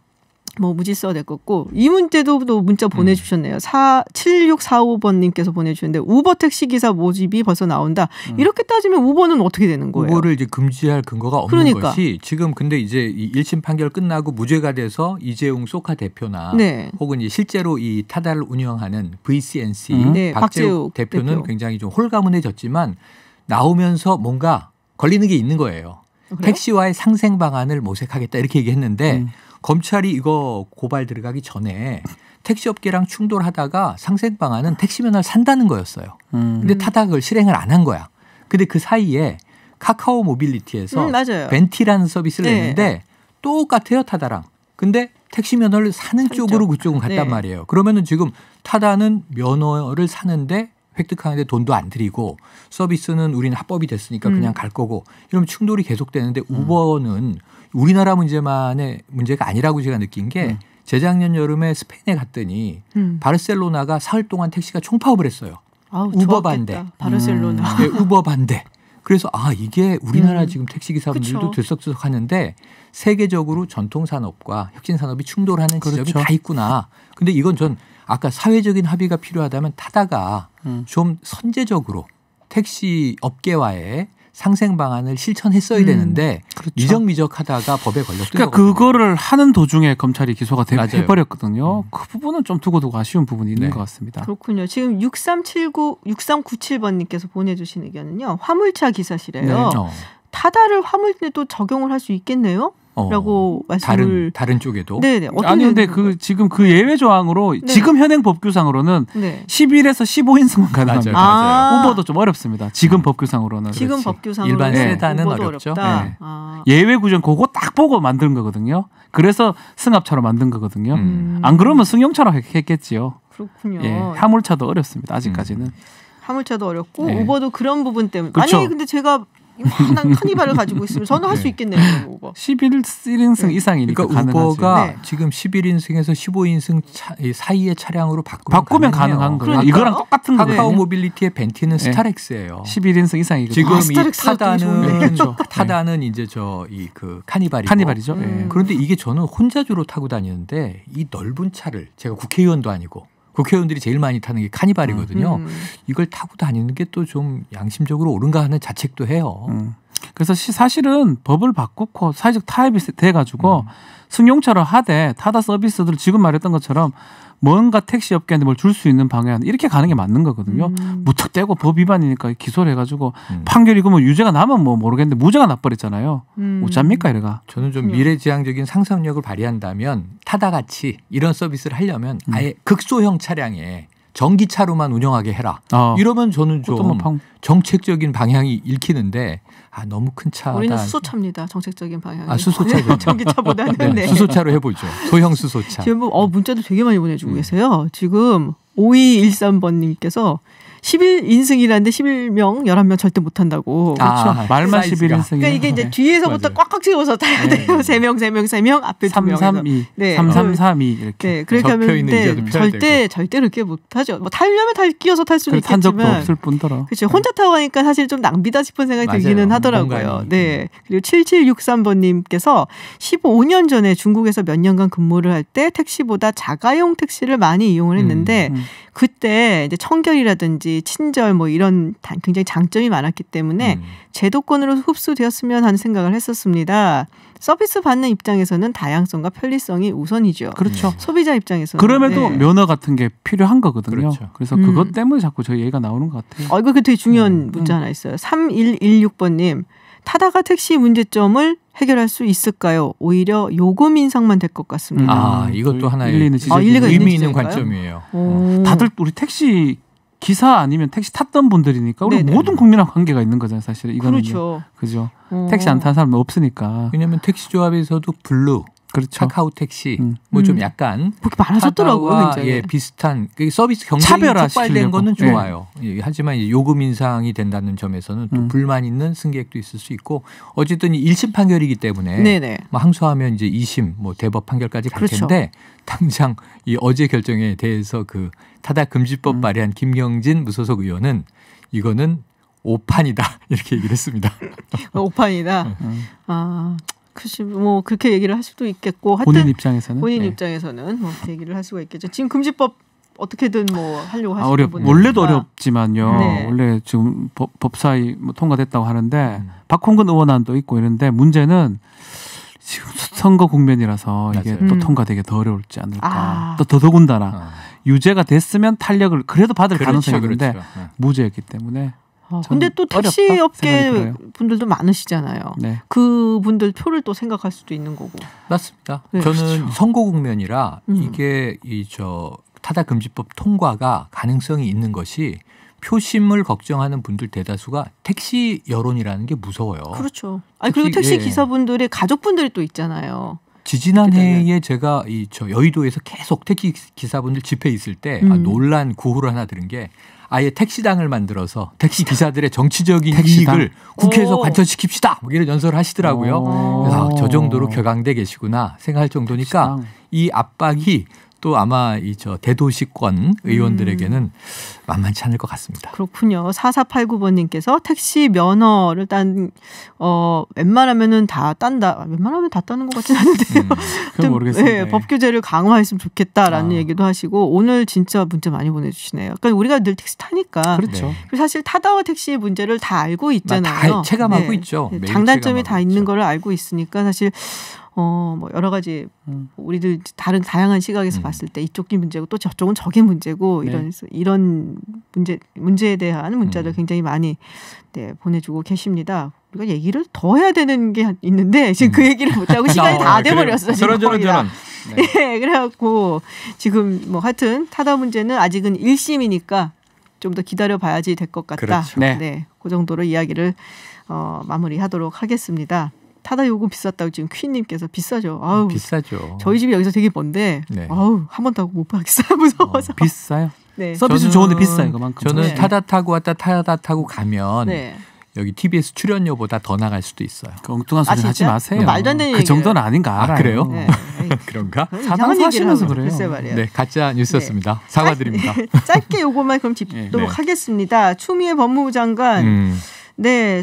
Speaker 1: 뭐 무질서가 될 거고 이 문제도 또 문자 보내주셨네요. 7645번님께서 보내주셨는데 우버 택시기사 모집이 벌써 나온다. 이렇게 따지면 우버는 어떻게 되는 거예요?
Speaker 4: 우버를 이제 금지할 근거가 없는 것이 지금 근데 이제 이 1심 판결 끝나고 무죄가 돼서 이재용 소카 대표나 혹은 이제 실제로 이 타다를 운영하는 VCNC 박재욱 대표는 굉장히 좀 홀가문해졌지만 나오면서 뭔가 걸리는 게 있는 거예요. 택시와의 상생 방안을 모색하겠다 이렇게 얘기했는데 검찰이 이거 고발 들어가기 전에 택시업계랑 충돌하다가 상생 방안은 택시 면허를 산다는 거였어요. 근데 타다가 그걸 실행을 안 한 거야. 근데 그 사이에 카카오 모빌리티에서 벤티라는 서비스를 냈는데 똑같아요 타다랑. 근데 택시 면허를 사는 쪽으로 그쪽은 갔단 말이에요. 그러면은 지금 타다는 면허를 사는데 획득하는데 돈도 안 들이고 서비스는 우리는 합법이 됐으니까 그냥 갈 거고 이러면 충돌이 계속되는데 우버는 우리나라 문제만의 문제가 아니라고 제가 느낀 게 재작년 여름에 스페인에 갔더니 바르셀로나가 사흘 동안 택시가 총파업을 했어요. 우버 반대.
Speaker 1: 바르셀로나.
Speaker 4: 네, 우버 반대. 그래서 이게 우리나라 지금 택시 기사분들도 들썩들썩 하는데 세계적으로 전통산업과 혁신산업이 충돌하는 지점이 다 있구나. 근데 이건 전 아까 사회적인 합의가 필요하다면 타다가 좀 선제적으로 택시 업계와의 상생 방안을 실천했어야 되는데 미적미적하다가 법에 걸렸던
Speaker 3: 그러니까 그거를 하는 도중에 검찰이 기소가 해버렸거든요. 그 부분은 좀 두고두고 아쉬운 부분이 있는 것 같습니다.
Speaker 1: 그렇군요. 지금 6397번님께서 보내주신 의견은요. 화물차 기사시래요. 타다를 화물차에도 적용을 할 수 있겠네요? 라고 말씀을
Speaker 4: 다른 쪽에도
Speaker 1: 네네.
Speaker 3: 아니 근데 지금 그 예외 조항으로 지금 현행 법규상으로는 11에서 15인승만 가능합니다.
Speaker 4: 맞아요.
Speaker 3: 우버도 좀 어렵습니다. 지금 법규상으로는
Speaker 1: 지금 법규상으로
Speaker 4: 일반 세단은 어렵죠.
Speaker 3: 예외 구정 그거 딱 보고 만든 거거든요. 그래서 승합차로 만든 거거든요. 안 그러면 승용차로 했겠지요.
Speaker 1: 그렇군요.
Speaker 3: 화물차도 어렵습니다. 아직까지는.
Speaker 1: 화물차도 어렵고 우버도 그런 부분 때문에. 만약에 근데 제가 하나 카니발을 가지고 있으면 저는 할 수 있겠네요. 우버.
Speaker 3: 11인승 이상이니까
Speaker 4: 그러니까
Speaker 3: 가능하죠.
Speaker 4: 우버가 지금 11인승에서 15인승 사이의 차량으로 바꾸면
Speaker 3: 가능한 거예요. 이거랑 똑같은 거예요.
Speaker 4: 카카오 모빌리티의 벤티는 스타렉스예요.
Speaker 3: 11인승 이상이거든요.
Speaker 4: 지금 이 타다는 이제 그 카니발이죠. 그런데 이게 저는 혼자주로 타고 다니는데 이 넓은 차를 제가 국회의원도 아니고 국회의원들이 제일 많이 타는 게 카니발이거든요. 이걸 타고 다니는 게 또 좀 양심적으로 옳은가 하는 자책도 해요.
Speaker 3: 그래서 사실은 법을 바꾸고 사회적 타협이 돼가지고 승용차로 하되 타다 서비스들 지금 말했던 것처럼 뭔가 택시 업계한테 뭘 줄 수 있는 방향 이렇게 가는 게 맞는 거거든요. 무턱대고 법 위반이니까 기소를 해가지고 판결이 그러면 유죄가 나면 뭐 모르겠는데 무죄가 나버렸잖아요. 어쩝니까 이래가.
Speaker 4: 저는 좀 미래지향적인 상상력을 발휘한다면 타다같이 이런 서비스를 하려면 아예 극소형 차량에 전기차로만 운영하게 해라. 이러면 저는 좀 정책적인 방향이 읽히는데 너무 큰 차다.
Speaker 1: 우리는 수소차입니다. 정책적인 방향이.
Speaker 4: 수소차죠.
Speaker 1: 전기차보다는.
Speaker 4: 네. 수소차로 해보죠. 소형 수소차.
Speaker 1: 지금 문자도 되게 많이 보내주고 계세요. 지금 5213번님께서 11인승이라는데 11명, 11명 절대 못한다고.
Speaker 3: 그렇죠. 말만 11인승이에요.
Speaker 1: 그러니까 이게 이제 뒤에서부터 꽉꽉 채워서 타야 돼요. 3명, 앞에 2명.
Speaker 3: 332, 3332 이렇게.
Speaker 1: 네, 그렇게 하면 절대 그렇게 못하죠. 뭐 타려면 끼어서 탈 수는 있겠지만.
Speaker 3: 탄 적도 없을 뿐더러.
Speaker 1: 그렇죠. 혼자 타고 가니까 사실 좀 낭비다 싶은 생각이 들기는 하더라고요. 네. 그리고 7763번님께서 15년 전에 중국에서 몇 년간 근무를 할 때 택시보다 자가용 택시를 많이 이용을 했는데 그때 이제 청결이라든지 친절 뭐 이런 굉장히 장점이 많았기 때문에 제도권으로 흡수되었으면 하는 생각을 했었습니다. 서비스 받는 입장에서는 다양성과 편리성이 우선이죠.
Speaker 3: 그렇죠.
Speaker 1: 소비자 입장에서는.
Speaker 3: 그럼에도 면허 같은 게 필요한 거거든요.
Speaker 4: 그렇죠.
Speaker 3: 그래서 그것 때문에 자꾸 저희 얘기가 나오는 것 같아요.
Speaker 1: 이거 되게 중요한 문자 하나 있어요. 3116번님. 타다가 택시 문제점을 해결할 수 있을까요? 오히려 요금 인상만 될 것 같습니다.
Speaker 4: 이것도 하나의
Speaker 1: 일리가
Speaker 4: 의미 있는 관점이에요.
Speaker 3: 다들 우리 택시 기사 아니면 택시 탔던 분들이니까 우리 모든 국민하고 관계가 있는 거잖아요. 사실 이거는요. 그죠. 택시 안 타는 사람은 없으니까.
Speaker 4: 왜냐하면 택시 조합에서도 블루,
Speaker 3: 그렇죠.
Speaker 4: 카카오 택시 뭐 좀 약간
Speaker 1: 그렇게 많아졌더라고요.
Speaker 4: 비슷한 서비스 경쟁이 촉발된 거는 좋아요. 하지만 요금 인상이 된다는 점에서는 또 불만 있는 승객도 있을 수 있고 어쨌든 1심 판결이기 때문에 뭐 항소하면 이제 2심 뭐 대법 판결까지 갈 텐데 당장 이 어제 결정에 대해서 그 타다 금지법 발의한 김경진 무소속 의원은 이거는 오판이다 이렇게 얘기를 했습니다.
Speaker 1: 오판이다. 글쎄 뭐 그렇게 얘기를 할 수도 있겠고
Speaker 3: 본인 입장에서는
Speaker 1: 뭐 그렇게 얘기를 할 수가 있겠죠. 지금 금지법 어떻게든 뭐 하려고 하시는 분들
Speaker 3: 원래도 어렵지만요. 원래 지금 법사위 뭐 통과됐다고 하는데 박홍근 의원안도 있고 이런데 문제는 지금 선거 국면이라서 이게 또 통과되게 더 어려울지 않을까. 또 더더군다나 유죄가 됐으면 탄력을 그래도 받을 가능성이 있는데 무죄였기 때문에.
Speaker 1: 근데 또 택시 업계 분들도 많으시잖아요. 그 분들 표를 또 생각할 수도 있는 거고.
Speaker 4: 맞습니다. 저는 선거 국면이라 이게 타다 금지법 통과가 가능성이 있는 것이 표심을 걱정하는 분들 대다수가 택시 여론이라는 게 무서워요.
Speaker 1: 그렇죠. 그리고 택시 기사분들의 가족분들이 또 있잖아요.
Speaker 4: 지지난해에 제가 여의도에서 계속 택시 기사분들 집회 있을 때 놀란 구호를 하나 들은 게 아예 택시당을 만들어서 택시 기사들의 정치적인 이익을 국회에서 관철시킵시다. 뭐 이런 연설을 하시더라고요. 그래서 저 정도로 격앙돼 계시구나 생각할 정도니까 이 압박이 또 아마 이 대도시권 의원들에게는 만만치 않을 것 같습니다.
Speaker 1: 그렇군요. 4489번님께서 택시 면허를 웬만하면 다 딴다. 웬만하면 다 따는 것 같진 않은데요.
Speaker 3: 그건 모르겠습니다.
Speaker 1: 네, 법 규제를 강화했으면 좋겠다라는 얘기도 하시고 오늘 진짜 문자 많이 보내주시네요. 그러니까 우리가 늘 택시 타니까.
Speaker 3: 그렇죠.
Speaker 1: 사실 타다와 택시의 문제를 다 알고 있잖아요.
Speaker 4: 다 체감하고 있죠.
Speaker 1: 장단점이 다 있는 거를 알고 있으니까 사실 뭐 여러 가지 우리들 다양한 시각에서 봤을 때 이쪽이 문제고 또 저쪽은 저게 문제고 이런 문제에 대한 문자들 굉장히 많이 보내주고 계십니다. 우리가 얘기를 더 해야 되는 게 있는데 지금 그 얘기를 못하고 시간이 다 돼버렸어.
Speaker 4: 저런.
Speaker 1: 네, 그래갖고 지금 뭐 하여튼 타다 문제는 아직은 1심이니까 좀 더 기다려봐야지 될 것 같다.
Speaker 4: 그렇죠.
Speaker 1: 네, 그 정도로 이야기를 마무리하도록 하겠습니다. 타다 요금 비쌌다고 지금 퀸님께서 비싸죠. 아우,
Speaker 4: 비싸죠.
Speaker 1: 저희 집이 여기서 되게 먼데 아우 한 번 타고 못 가겠어요. 무서워서.
Speaker 3: 비싸요.
Speaker 1: 네.
Speaker 3: 서비스 좋은데 비싸요. 그만큼.
Speaker 4: 저는 타다 타고 왔다 타다 타고 가면 여기 TBS 출연료보다 더 나갈 수도 있어요.
Speaker 3: 엉뚱한 소리 하지 마세요.
Speaker 1: 말도 안 되는
Speaker 3: 그 정도는 아닌가 알아요.
Speaker 4: 그래요?
Speaker 1: 네.
Speaker 4: 그런가?
Speaker 1: 이상한 얘기를 하면서
Speaker 3: 그래요.
Speaker 1: 글쎄 말이에요.
Speaker 4: 네, 가짜 뉴스였습니다. 사과드립니다.
Speaker 1: 짧게 요것만 그럼 짚도록 하겠습니다. 추미애 법무부 장관,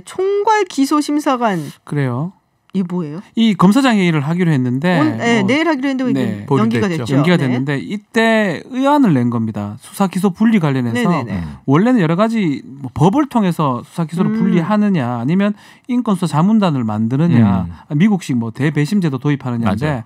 Speaker 1: 총괄 기소 심사관.
Speaker 3: 그래요.
Speaker 1: 이게 뭐예요?
Speaker 3: 이 검사장 회의를 하기로 했는데
Speaker 1: 내일 하기로 했는데 연기가 됐죠.
Speaker 3: 연기가 됐는데 이때 의안을 낸 겁니다. 수사 기소 분리 관련해서 원래는 여러 가지 법을 통해서 수사 기소를 분리하느냐 아니면 인권수사 자문단을 만드느냐 미국식 대배심제도 도입하느냐인데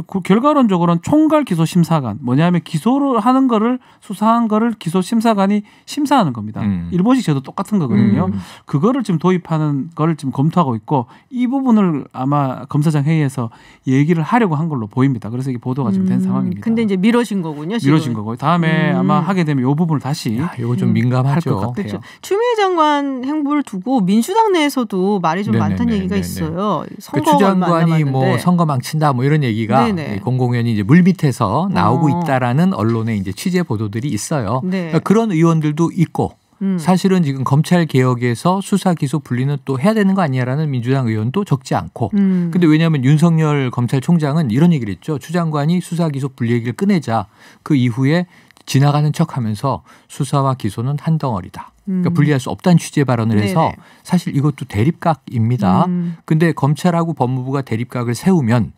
Speaker 3: 그 결과론적으로는 총괄 기소 심사관 뭐냐면 기소를 하는 거를 수사한 거를 기소 심사관이 심사하는 겁니다. 일본식 제도 똑같은 거거든요. 그거를 지금 도입하는 거를 지금 검토하고 있고 이 부분을 아마 검사장 회의에서 얘기를 하려고 한 걸로 보입니다. 그래서 이게 보도가 지금 된 상황입니다.
Speaker 1: 근데 이제 미뤄진 거군요. 지금.
Speaker 3: 미뤄진 거고 다음에 아마 하게 되면 이 부분을 다시
Speaker 4: 이거 좀 민감하죠.
Speaker 3: 것 같아요.
Speaker 1: 그렇죠. 추미애 장관 행보를 두고 민주당 내에서도 말이 좀 많다는 얘기가 있어요.
Speaker 4: 선거 추 장관이 선거 망친다 이런 얘기가 공공연히 이제 물밑에서 나오고 있다라는 언론의 이제 취재 보도들이 있어요. 그러니까 그런 의원들도 있고. 사실은 지금 검찰 개혁에서 수사 기소 분리는 또 해야 되는 거 아니냐라는 민주당 의원도 적지 않고. 근데 왜냐하면 윤석열 검찰총장은 이런 얘기를 했죠. 추 장관이 수사 기소 분리 얘기를 꺼내자 그 이후에 지나가는 척하면서 수사와 기소는 한 덩어리다. 그러니까 분리할 수 없다는 취지의 발언을 해서 사실 이것도 대립각입니다. 근데 검찰하고 법무부가 대립각을 세우면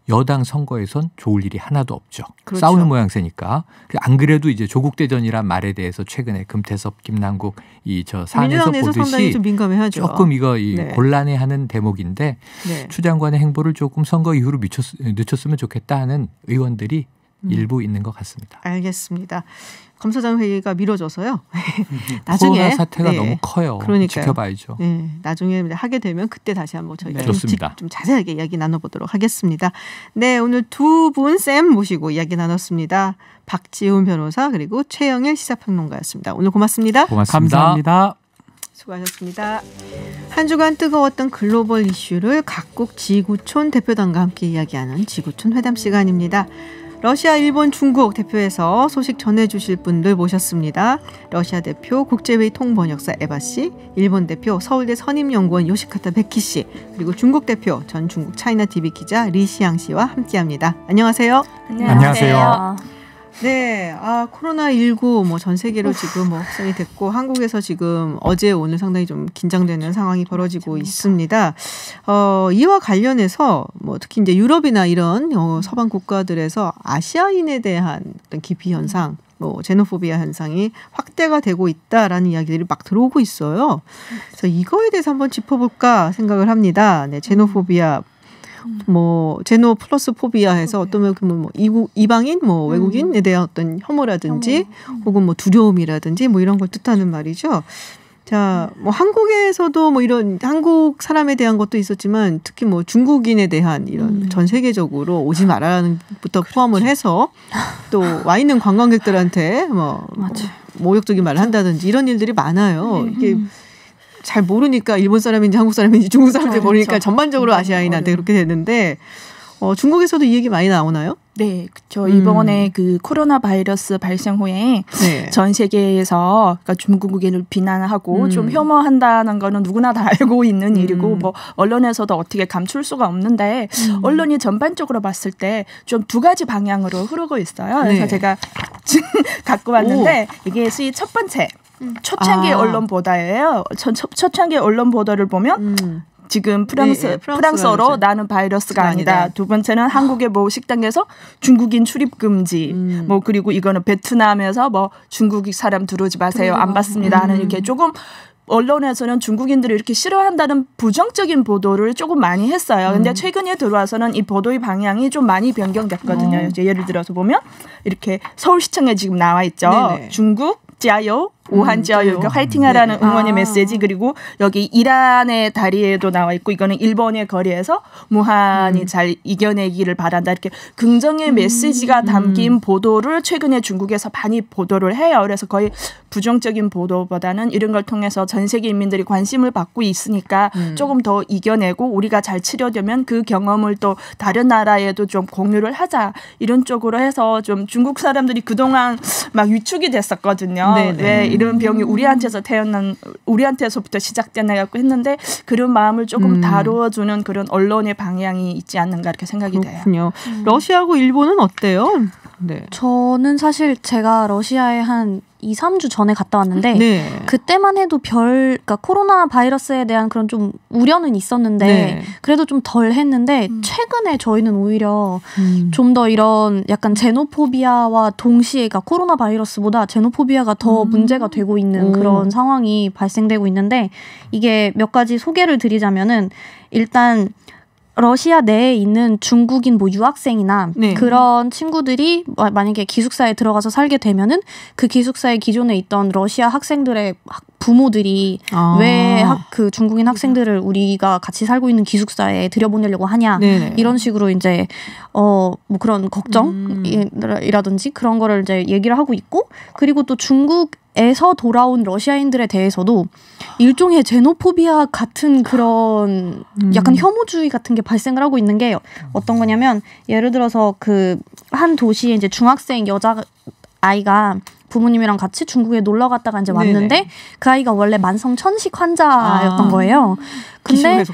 Speaker 4: 여당 선거에선 좋을 일이 하나도 없죠. 그렇죠. 싸우는 모양새니까. 안 그래도 이제 조국 대전이란 말에 대해서 최근에 금태섭, 김남국 사안에서 보듯이 좀 민감해하죠. 조금 곤란해하는 대목인데 추 장관의 행보를 조금 선거 이후로 늦췄으면 좋겠다 하는 의원들이 일부 있는 것 같습니다.
Speaker 1: 알겠습니다. 검사장 회의가 미뤄져서요. 나중에
Speaker 4: 코로나 사태가 너무 커요. 그러니까요. 지켜봐야죠.
Speaker 1: 나중에 하게 되면 그때 다시 한번 저희가
Speaker 4: 좀
Speaker 1: 자세하게 이야기 나눠보도록 하겠습니다. 네, 오늘 두 분 쌤 모시고 이야기 나눴습니다. 박지훈 변호사 그리고 최영일 시사평론가였습니다. 오늘 고맙습니다.
Speaker 3: 감사합니다.
Speaker 1: 수고하셨습니다. 한 주간 뜨거웠던 글로벌 이슈를 각국 지구촌 대표단과 함께 이야기하는 지구촌 회담 시간입니다. 러시아, 일본, 중국 대표에서 소식 전해주실 분들 모셨습니다. 러시아 대표 국제회의 통번역사 에바 씨, 일본 대표 서울대 선임연구원 요시카타 베키 씨, 그리고 중국 대표 전 중국 차이나 TV 기자 리시양 씨와 함께합니다. 안녕하세요.
Speaker 4: 안녕하세요.
Speaker 1: 네, 코로나19 전 세계로 지금 확산이 됐고 한국에서 지금 어제 오늘 상당히 좀 긴장되는 상황이 벌어지고 있습니다. 이와 관련해서 특히 이제 유럽이나 이런 서방 국가들에서 아시아인에 대한 어떤 기피 현상, 제노포비아 현상이 확대가 되고 있다라는 이야기들이 막 들어오고 있어요. 그래서 이거에 대해서 한번 짚어볼까 생각을 합니다. 네, 제노포비아. 제노 플러스 포비아 해서 어떤 이방인 외국인에 대한 어떤 혐오라든지 혹은 두려움이라든지 이런 걸 뜻하는 말이죠. 자, 한국에서도 이런 한국 사람에 대한 것도 있었지만 특히 중국인에 대한 이런 전 세계적으로 오지 말라는 부터 포함을 해서 또 와 있는 관광객들한테 모욕적인 말을 한다든지 이런 일들이 많아요. 이게 잘 모르니까 일본 사람인지 한국 사람인지 중국 사람인지 모르니까 전반적으로 아시아인한테 그렇게 되는데 중국에서도 이 얘기 많이 나오나요?
Speaker 5: 네, 그렇죠. 이번에 그 코로나 바이러스 발생 후에 네. 전 세계에서 그러니까 중국을 비난하고 좀 혐오한다는 거는 누구나 다 알고 있는 일이고 뭐 언론에서도 어떻게 감출 수가 없는데 언론이 전반적으로 봤을 때 좀 두 가지 방향으로 흐르고 있어요. 그래서 네. 제가 갖고 왔는데 이게 첫 번째 초창기 언론 보도예요. 초창기 언론 보도를 보면 지금 프랑스어로 나는 바이러스가 아니다. 두 번째는 한국의 뭐 식당에서 중국인 출입 금지. 뭐 그리고 이거는 베트남에서 뭐 중국 사람 들어오지 마세요. 안 받습니다. 하는 이렇게 조금 언론에서는 중국인들을 이렇게 싫어한다는 부정적인 보도를 조금 많이 했어요. 근데 최근에 들어와서는 이 보도의 방향이 좀 많이 변경됐거든요. 이제 예를 들어서 보면 이렇게 서울시청에 지금 나와 있죠. 네네. 중국 짜요. 오한지아요 이렇게 화이팅하라는 네. 응원의 메시지 그리고 여기 이란의 다리에도 나와 있고 이거는 일본의 거리에서 무한히 잘 이겨내기를 바란다 이렇게 긍정의 메시지가 담긴 보도를 최근에 중국에서 많이 보도를 해요. 그래서 거의 부정적인 보도보다는 이런 걸 통해서 전 세계 인민들이 관심을 받고 있으니까 조금 더 이겨내고 우리가 잘 치료되면 그 경험을 또 다른 나라에도 좀 공유를 하자 이런 쪽으로 해서 좀 중국 사람들이 그동안 막 위축이 됐었거든요. 네. 이런 병이 우리한테서부터 시작되나갖고 했는데 그런 마음을 조금 다뤄주는 그런 언론의 방향이 있지 않는가 이렇게 생각이
Speaker 1: 그렇군요. 돼요. 러시아하고 일본은 어때요? 네.
Speaker 6: 저는 사실 제가 러시아에 한 2-3주 전에 갔다 왔는데 네. 그때만 해도 그러니까 코로나 바이러스에 대한 그런 좀 우려는 있었는데 네. 그래도 좀 덜 했는데 최근에 저희는 오히려 좀 더 이런 약간 제노포비아와 동시에 그러니까 코로나 바이러스보다 제노포비아가 더 문제가 되고 있는 그런 상황이 발생되고 있는데 이게 몇 가지 소개를 드리자면은 일단 러시아 내에 있는 중국인 뭐 유학생이나 네. 그런 친구들이 만약에 기숙사에 들어가서 살게 되면은 그 기숙사에 기존에 있던 러시아 학생들의 부모들이 왜 그 중국인 학생들을 우리가 같이 살고 있는 기숙사에 들여보내려고 하냐 네네. 이런 식으로 이제 뭐 그런 걱정이라든지 그런 거를 이제 얘기를 하고 있고 그리고 또 중국에서 돌아온 러시아인들에 대해서도 일종의 제노포비아 같은 그런 약간 혐오주의 같은 게 발생을 하고 있는 게 어떤 거냐면 예를 들어서 그 한 도시에 이제 중학생 여자 아이가 부모님이랑 같이 중국에 놀러 갔다가 이제 왔는데 네네. 그 아이가 원래 만성 천식 환자였던 거예요. 근데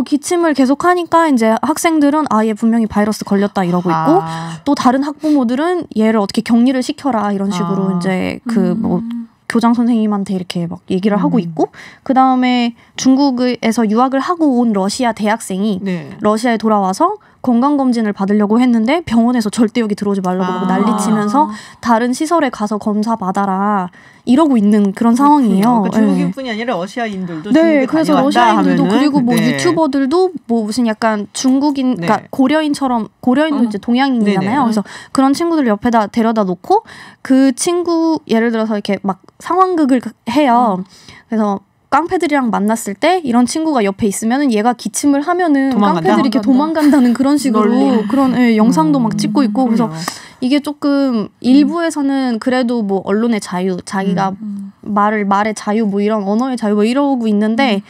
Speaker 6: 기침을 계속하니까 이제 학생들은 얘 분명히 바이러스 걸렸다 이러고 있고 또 다른 학부모들은 얘를 어떻게 격리를 시켜라 이런 식으로 이제 그 뭐 교장 선생님한테 이렇게 막 얘기를 하고 있고 그 다음에 중국에서 유학을 하고 온 러시아 대학생이 네. 러시아에 돌아와서 건강검진을 받으려고 했는데 병원에서 절대 여기 들어오지 말라고 난리치면서 다른 시설에 가서 검사 받아라 이러고 있는 그런 상황이에요.
Speaker 1: 그러니까 중국인뿐이 아니라 러시아인들도
Speaker 6: 네, 그래서 러시아인들도 그리고 뭐 네. 유튜버들도 뭐 무슨 약간 중국인, 네. 그러니까 고려인도 이제 동양인이잖아요. 네네. 그래서 그런 친구들 옆에다 데려다 놓고 그 친구 예를 들어서 이렇게 막 상황극을 해요. 그래서 깡패들이랑 만났을 때 이런 친구가 옆에 있으면은 얘가 기침을 하면은 깡패들이 이렇게 도망간다는 그런 식으로 그런 영상도 막 찍고 있고 그래서 이게 조금 일부에서는 그래도 뭐 언론의 자유, 자기가 말의 자유, 뭐 이런 언어의 자유 뭐 이러고 있는데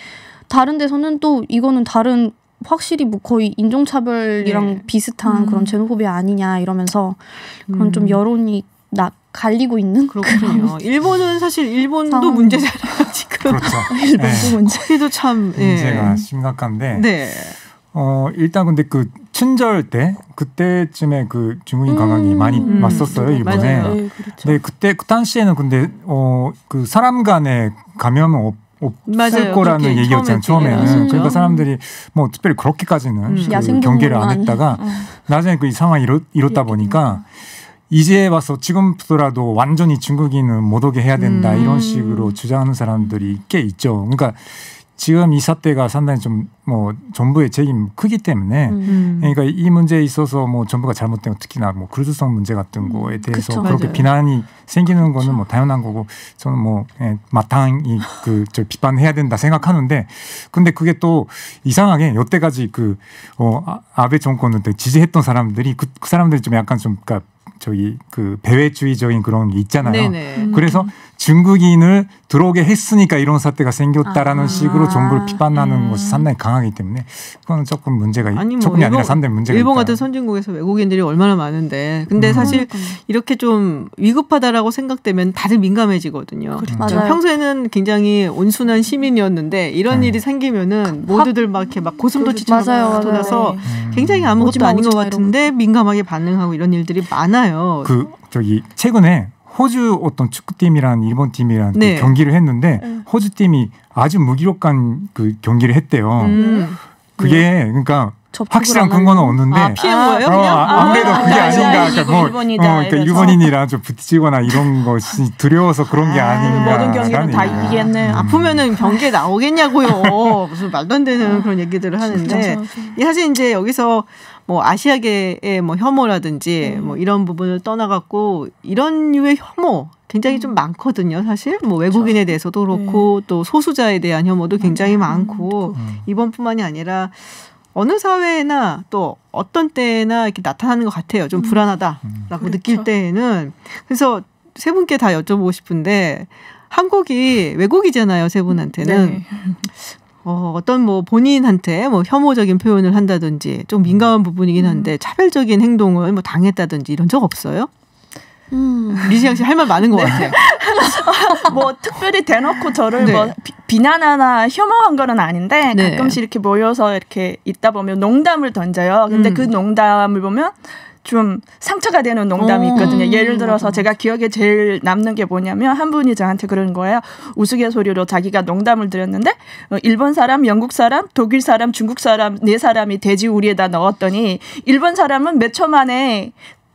Speaker 6: 다른 데서는 또 이거는 다른 확실히 뭐 거의 인종차별이랑 네. 비슷한 그런 제노포비아 아니냐 이러면서 그런 좀 여론이 갈리고 있는
Speaker 1: 그렇군요. 일본은 사실 일본도 문제잖아요 지금.
Speaker 7: 그렇죠.
Speaker 1: 일본도 문제. 거기도 참
Speaker 7: 문제가 심각한데. 네. 일단 근데 그 춘절 때 그때쯤에 그 중국인 관광이 많이 왔었어요 일본에.
Speaker 1: 맞아요. 네, 그렇죠.
Speaker 7: 네, 그때 그 당시에는 근데 그 사람 간의 감염은 없을 거라는 얘기였잖아요 처음에는. 그러니까 사람들이 뭐 특별히 그렇게까지는 그 경계를 안 했다가 나중에 그 이 상황이 이렇다 보니까. 이제 와서 지금부터라도 완전히 중국인은 못 오게 해야 된다 이런 식으로 주장하는 사람들이 꽤 있죠. 그러니까 지금 이 사태가 상당히 좀 뭐 정부의 책임이 크기 때문에 그러니까 이 문제에 있어서 뭐 정부가 잘못된 거 특히나 뭐 그루즈성 문제 같은 거에 대해서
Speaker 1: 그쵸,
Speaker 7: 그렇게
Speaker 1: 맞아요.
Speaker 7: 비난이 생기는 거는 뭐 당연한 거고 저는 뭐 마땅히 저 비판해야 된다 생각하는데 근데 그게 또 이상하게 여태까지 아베 정권을 지지했던 사람들이 그 사람들이 좀 약간 좀 그러니까 그 배회주의적인 그런 게 있잖아요. 그래서 중국인을 들어오게 했으니까 이런 사태가 생겼다라는 식으로 정부를 비판하는 것이 상당히 강하기 때문에 그건 조금 문제가 조금이 아니라 상당히 문제가
Speaker 1: 일본
Speaker 7: 있다.
Speaker 1: 같은 선진국에서 외국인들이 얼마나 많은데 근데 사실 이렇게 좀 위급하다라고 생각되면 다들 민감해지거든요.
Speaker 6: 맞아요.
Speaker 1: 평소에는 굉장히 온순한 시민이었는데 이런 일이 생기면은 모두들 막 이렇게 막 고슴도치처럼 쏟아서 굉장히 아무것도 아닌 것 같은데 민감하게 반응하고 이런 일들이 많아요.
Speaker 7: 최근에 호주 어떤 축구팀이랑 일본 팀이랑
Speaker 1: 네.
Speaker 7: 그 경기를 했는데 호주 팀이 아주 무기력한 그 경기를 했대요. 그게 그러니까 확실한 근거는 없는데
Speaker 1: 피한 거예요? 그냥?
Speaker 7: 아무래도 그게 아닌가. 그러니까 일본인이랑 좀 부딪히거나 이런 것이 두려워서 그런 게 아닌가.
Speaker 5: 모든 경기는 다 이기겠네.
Speaker 1: 아프면은 경기에 나오겠냐고요. 무슨 말도 안 되는 그런 얘기들을 하는데 사실 이제 여기서 뭐 아시아계의 뭐 혐오라든지 뭐 이런 부분을 떠나갖고 이런 류의 혐오 굉장히 좀 많거든요. 사실 뭐 외국인에 대해서도 그렇고 또 소수자에 대한 혐오도 굉장히 많고 이번뿐만이 아니라 어느 사회나 또 어떤 때나 이렇게 나타나는 것 같아요. 좀 불안하다라고 느낄 때에는. 그래서 세 분께 다 여쭤보고 싶은데 한국이 외국이잖아요. 세 분한테는.
Speaker 5: 네.
Speaker 1: 어떤 뭐 본인한테 뭐 혐오적인 표현을 한다든지 좀 민감한 부분이긴 한데 차별적인 행동을 뭐 당했다든지 이런 적 없어요? 리지양 씨 할 말 많은 것 같아요.
Speaker 5: 뭐 특별히 대놓고 저를 뭐 비난하나 혐오한 거는 아닌데 가끔씩 이렇게 모여서 이렇게 있다 보면 농담을 던져요. 근데 그 농담을 보면 좀 상처가 되는 농담이 있거든요. 예를 들어서 제가 기억에 제일 남는 게 뭐냐면 한 분이 저한테 그러는 거예요. 우스갯소리로 자기가 농담을 드렸는데 일본 사람, 영국 사람, 독일 사람, 중국 사람 4사람이 돼지우리에다 넣었더니 일본 사람은 몇 초 만에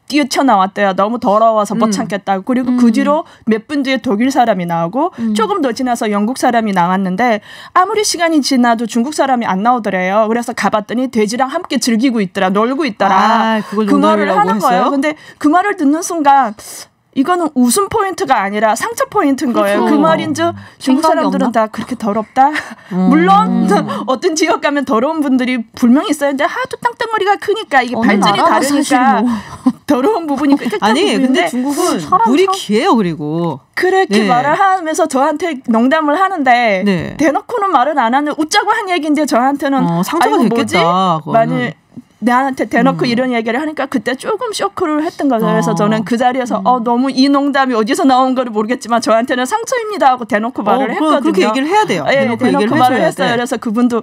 Speaker 5: 뛰쳐나왔대요. 너무 더러워서 못 참겠다고. 그리고 그 뒤로 몇 분 뒤에 독일 사람이 나오고 조금 더 지나서 영국 사람이 나왔는데 아무리 시간이 지나도 중국 사람이 안 나오더래요. 그래서 가봤더니 돼지랑 함께 즐기고 있더라. 놀고 있더라.
Speaker 1: 그 말을
Speaker 5: 하는 거예요. 근데 그 말을 듣는 순간 이거는 웃음 포인트가 아니라 상처 포인트인 거예요. 그 말인지 중국 사람들은 다 그렇게 더럽다. 물론 어떤 지역 가면 더러운 분들이 분명히 있어요. 근데 하도 땅덩어리가 크니까 이게 발질이 다르니까 더러운 부분이
Speaker 1: 아니 근데 중국은 물이 귀해요. 그리고
Speaker 5: 그렇게 말을 하면서 저한테 농담을 하는데 대놓고는 말은 안 하는 웃자고 한 얘기인데 저한테는
Speaker 1: 상처가 됐겠다.
Speaker 5: 만일 나한테 대놓고 이런 얘기를 하니까 그때 조금 쇼크를 했던 거죠. 그래서 저는 그 자리에서 너무 이 농담이 어디서 나온 거를 모르겠지만 저한테는 상처입니다 하고 대놓고 말을 했거든요.
Speaker 1: 그렇게 얘기를 해야 돼요.
Speaker 5: 대놓고 말을 했어요. 그래서 그분도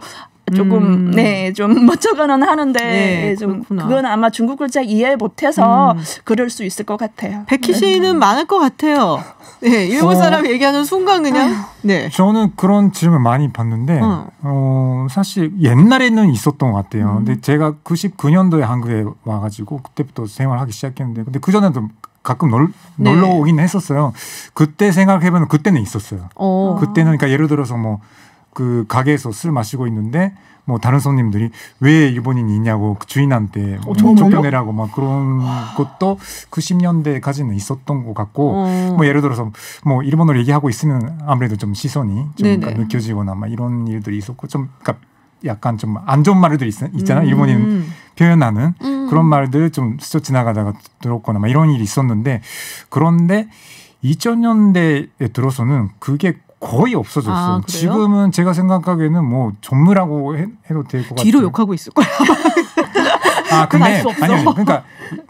Speaker 5: 조금 좀 멋쩍어는 하는데 좀 그건 아마 중국 글자 이해 못해서 그럴 수 있을 것 같아요.
Speaker 1: 백희 씨는 많을 것 같아요. 네, 일본 사람 얘기하는 순간 그냥. 네.
Speaker 7: 저는 그런 질문 많이 받는데 사실 옛날에는 있었던 것 같아요. 근데 제가 99년도에 한국에 와가지고 그때부터 생활하기 시작했는데 근데 그 전에도 가끔 놀러 오긴 했었어요. 그때 생각해보면 그때는 있었어요. 그때는 그러니까 예를 들어서 뭐 그 가게에서 술 마시고 있는데 뭐 다른 손님들이 왜 일본인이 있냐고 그 주인한테 쫓겨내라고 막 그런 것도 90년대까지는 있었던 것 같고 뭐 예를 들어서 뭐 일본어를 얘기하고 있으면 아무래도 좀 시선이 좀 느껴지거나 막 이런 일들이 있었고 좀 그러니까 약간 좀 안 좋은 말들이 있잖아요. 일본인 표현하는 그런 말들 좀 스쳐 지나가다가 들었거나 막 이런 일이 있었는데 그런데 2000년대에 들어서는 그게 거의 없어졌어요. 지금은 제가 생각하기에는 뭐 전무라고 해도 될 것 같아요.
Speaker 1: 뒤로 욕하고 있을 거야.
Speaker 7: 근데 아니요. 그러니까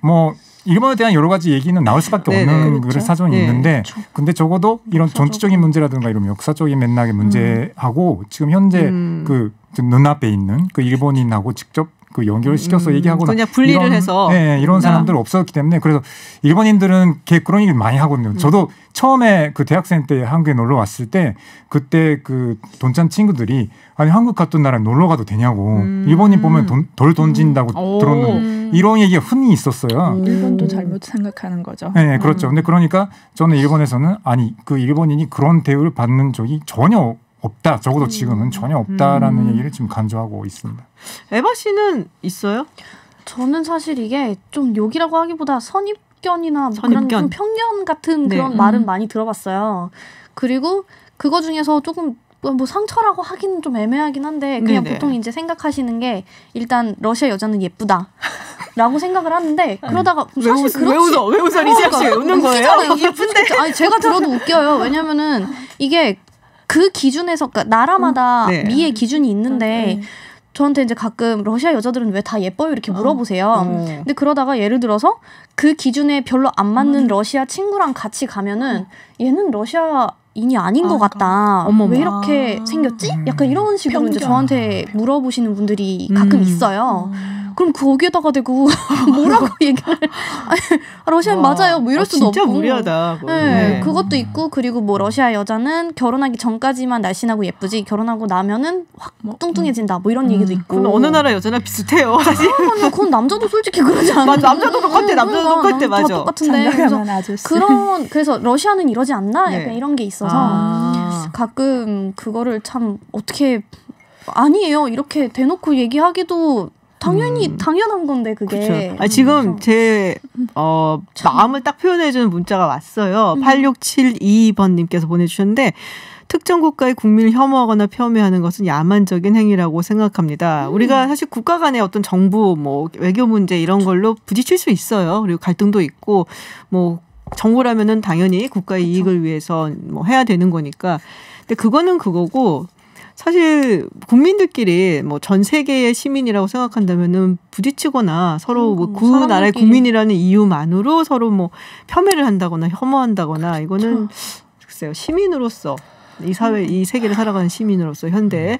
Speaker 7: 뭐 일본에 대한 여러 가지 얘기는 나올 수밖에 없는 그런 사정이 있는데 근데 적어도 이런 정치적인 문제라든가 이런 역사적인 맥락의 문제하고 지금 현재 그 눈앞에 있는 그 일본인하고 직접 그 연결시켜서 얘기하거나
Speaker 1: 그냥 분리를 해서
Speaker 7: 이런 사람들 없었기 때문에 그래서 일본인들은 그런 얘기를 많이 하거든요. 저도 처음에 그 대학생 때 한국에 놀러 왔을 때 그때 그 돈찬 친구들이 아니 한국 같은 나라에 놀러 가도 되냐고 일본인 보면 덜 던진다고 들었는데 이런 얘기가 흔히 있었어요.
Speaker 5: 일본도 잘못 생각하는 거죠.
Speaker 7: 네, 그렇죠. 근데 그러니까 저는 일본에서는 아니 그 일본인이 그런 대우를 받는 적이 전혀 없다. 적어도 지금은 전혀 없다라는 얘기를 지금 강조하고 있습니다.
Speaker 1: 에바 씨는 있어요?
Speaker 6: 저는 사실 이게 좀 욕이라고 하기보다 선입견이나 그런 좀 편견 같은 그런 말은 많이 들어봤어요. 그리고 그거 중에서 조금 뭐 상처라고 하기는 좀 애매하긴 한데 그냥 보통 이제 생각하시는 게 일단 러시아 여자는 예쁘다. 라고 생각을 하는데 그러다가 사실
Speaker 1: 왜 웃어 리지아 씨 웃는 거예요?
Speaker 6: 웃긴데 아니 제가 들어도 웃겨요. 왜냐면은 이게 그 기준에서 그러니까 나라마다 미의 기준이 있는데 저한테 이제 가끔 러시아 여자들은 왜 다 예뻐요 이렇게 물어보세요. 근데 그러다가 예를 들어서 그 기준에 별로 안 맞는 러시아 친구랑 같이 가면은 얘는 러시아인이 아닌 것 같다. 왜 이렇게 생겼지? 약간 이런 식으로 이제 저한테 물어보시는 분들이 가끔 있어요. 그럼 거기에다가 대고 뭐라고 얘기를 러시아인 맞아요 뭐 이럴 수도
Speaker 1: 진짜
Speaker 6: 없고
Speaker 1: 무리하다.
Speaker 6: 네, 그것도 있고 그리고 뭐 러시아 여자는 결혼하기 전까지만 날씬하고 예쁘지 결혼하고 나면은 확 뚱뚱해진다 뭐 이런 얘기도 있고
Speaker 1: 그건 어느 나라 여자나 비슷해요 사실.
Speaker 6: 그건 남자도 솔직히 그러지 않아요.
Speaker 1: 맞아, 남자도 똑같아. 남자도 똑같아. 맞아.
Speaker 6: 다 똑같은데 그래서 러시아는 이러지 않나 약간 이런 게 있어서 가끔 그거를 참 어떻게 아니에요 이렇게 대놓고 얘기하기도 당연히 당연한 건데 그게.
Speaker 1: 그렇죠. 지금 제 마음을 딱 표현해주는 문자가 왔어요. 8672번님께서 보내주셨는데 특정 국가의 국민을 혐오하거나 폄훼하는 것은 야만적인 행위라고 생각합니다. 우리가 사실 국가 간의 어떤 정부, 뭐 외교 문제 이런 걸로 부딪힐 수 있어요. 그리고 갈등도 있고 뭐 정부라면은 당연히 국가의 이익을 위해서 뭐 해야 되는 거니까. 근데 그거는 그거고. 사실 국민들끼리 뭐 전 세계의 시민이라고 생각한다면은 부딪히거나 서로 뭐 그 나라의 국민이라는 이유만으로 서로 뭐 폄훼를 한다거나 혐오한다거나 이거는 글쎄요 시민으로서 이 사회 이 세계를 살아가는 시민으로서 현대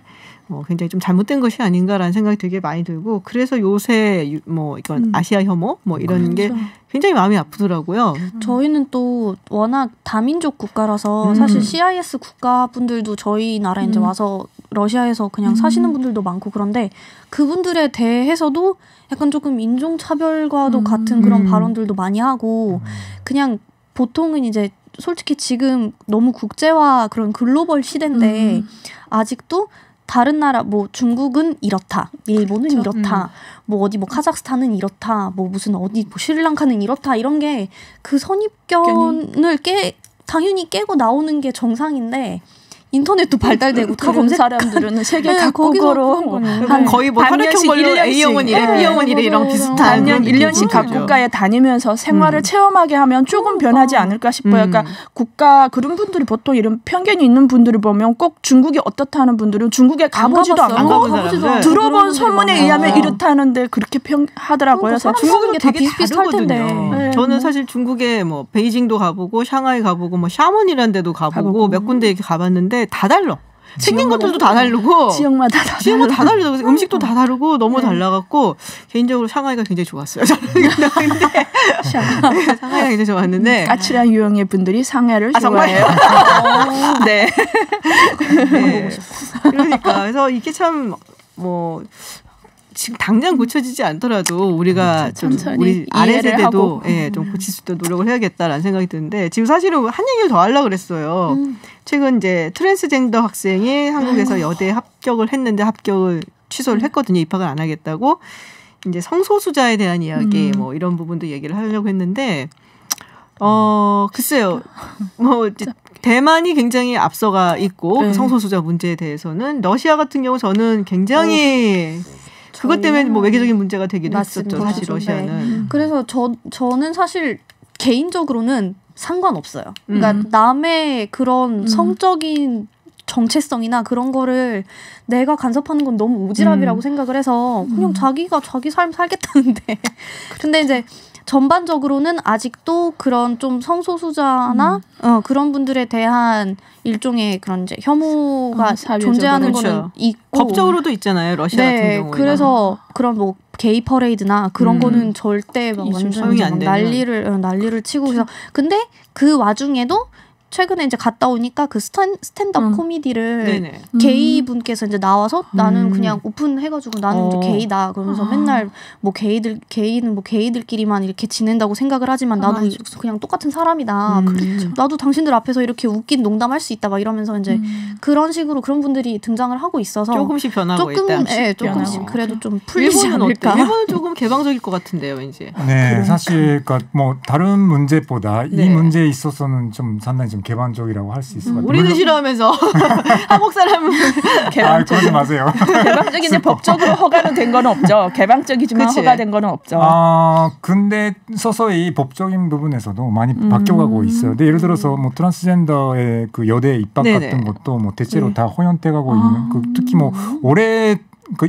Speaker 1: 굉장히 좀 잘못된 것이 아닌가라는 생각이 되게 많이 들고 그래서 요새 뭐 이건 아시아 혐오 뭐 이런 게 굉장히 마음이 아프더라고요.
Speaker 6: 저희는 또 워낙 다민족 국가라서 사실 CIS 국가분들도 저희 나라에 이제 와서 러시아에서 그냥 사시는 분들도 많고 그런데 그분들에 대해서도 약간 조금 인종차별과도 같은 그런 발언들도 많이 하고 그냥 보통은 이제 솔직히 지금 너무 국제화 그런 글로벌 시대인데 아직도 다른 나라 뭐 중국은 이렇다, 일본은 이렇다, 뭐 어디 뭐 카자흐스탄은 이렇다, 뭐 무슨 어디 뭐 스리랑카는 이렇다 이런 게 그 선입견을 당연히 깨고 나오는 게 정상인데 인터넷도 발달되고 다 검색
Speaker 5: 사람들은 세계 각국으로
Speaker 1: 한 거의 뭐 혈액형별로 A형은 이래, B형은 이래 이런 비슷한
Speaker 5: 반년 1년씩 각 국가에 다니면서 생활을 체험하게 하면 조금 변하지 않을까 싶어요. 그러니까 국가 그런 분들이 보통 이런 편견이 있는 분들을 보면 꼭 중국이 어떻다 하는 분들은 중국에 가보지도 않고 들어본 소문에 의하면 이렇다는데 그렇게 하더라고요.
Speaker 1: 중국은 되게 비슷비슷할 텐데. 저는 사실 중국에 뭐 베이징도 가보고 샹하이 가보고 뭐 샤먼이라는 데도 가보고 몇 군데 이렇게 가봤는데 다 달라. 생긴 것들도 다 다르고
Speaker 5: 지역마다
Speaker 1: 다 다르고 음식도 다 다르고 너무 달라갖고 개인적으로 상하이가 굉장히 좋았어요. 상하이가 굉장히 좋았는데
Speaker 5: 까칠한 유형의 분들이 상하이를 좋아해요.
Speaker 1: 네. 그러니까 그래서 이게 참 뭐 지금 당장 고쳐지지 않더라도 우리가 좀 우리 아래 세대도 좀 고칠 수 있도록 노력을 해야겠다라는 생각이 드는데 지금 사실은 한 얘기를 더 하려고 그랬어요. 최근 이제 트랜스젠더 학생이 한국에서 여대에 합격을 했는데 합격을 취소를 했거든요. 입학을 안 하겠다고. 이제 성소수자에 대한 이야기 뭐 이런 부분도 얘기를 하려고 했는데 글쎄요. 뭐 대만이 굉장히 앞서가 있고 성소수자 문제에 대해서는 러시아 같은 경우 저는 굉장히 그것 때문에 뭐 외교적인 문제가 되기도 했었죠. 사실 러시아는.
Speaker 6: 그래서 저는 사실 개인적으로는 상관없어요. 그러니까 남의 그런 성적인 정체성이나 그런 거를 내가 간섭하는 건 너무 오지랖이라고 생각을 해서 그냥 자기가 자기 삶 살겠다는데. 근데 이제 전반적으로는 아직도 그런 좀 성소수자나 그런 분들에 대한 일종의 그런 이제 혐오가 존재하는 거는 있고
Speaker 1: 법적으로도 있잖아요. 러시아 같은 경우에는.
Speaker 6: 그래서 그런 뭐 게이 퍼레이드나 그런 거는 절대 막 완전 난리를 치고 그래서 근데 그 와중에도 최근에 이제 갔다 오니까 그 스탠드업 코미디를 게이 분께서 이제 나와서 나는 그냥 오픈해가지고 나는 이제 게이다 그러면서 맨날 뭐 게이는 뭐 게이들끼리만 이렇게 지낸다고 생각을 하지만 나도 그냥 똑같은 사람이다. 나도 당신들 앞에서 이렇게 웃긴 농담할 수 있다 막 이러면서 이제 그런 식으로 그런 분들이 등장을 하고 있어서
Speaker 1: 조금씩 변하고 있다.
Speaker 6: 조금씩 그래도 좀 풀리지 않을까.
Speaker 1: 일본은 조금 개방적일 것 같은데요, 왠지.
Speaker 7: 네, 그러니까. 사실 그러니까 뭐 다른 문제보다 이 문제에 있어서는 좀 상당히 좀 개방적이라고 할 수 있을 것 같아요.
Speaker 1: 우리는 싫어하면서 한국 사람은
Speaker 7: 개방적. 그러지 마세요.
Speaker 5: 개방적인데 법적으로 허가는 된 건 없죠. 개방적이지만 그치? 허가된 건 없죠.
Speaker 7: 근데 서서히 법적인 부분에서도 많이 바뀌어가고 있어요. 근데 예를 들어서 뭐 트랜스젠더의 그 여대 입학 네네. 같은 것도 뭐 대체로 다 허용돼가고 있는. 그 특히 뭐 올해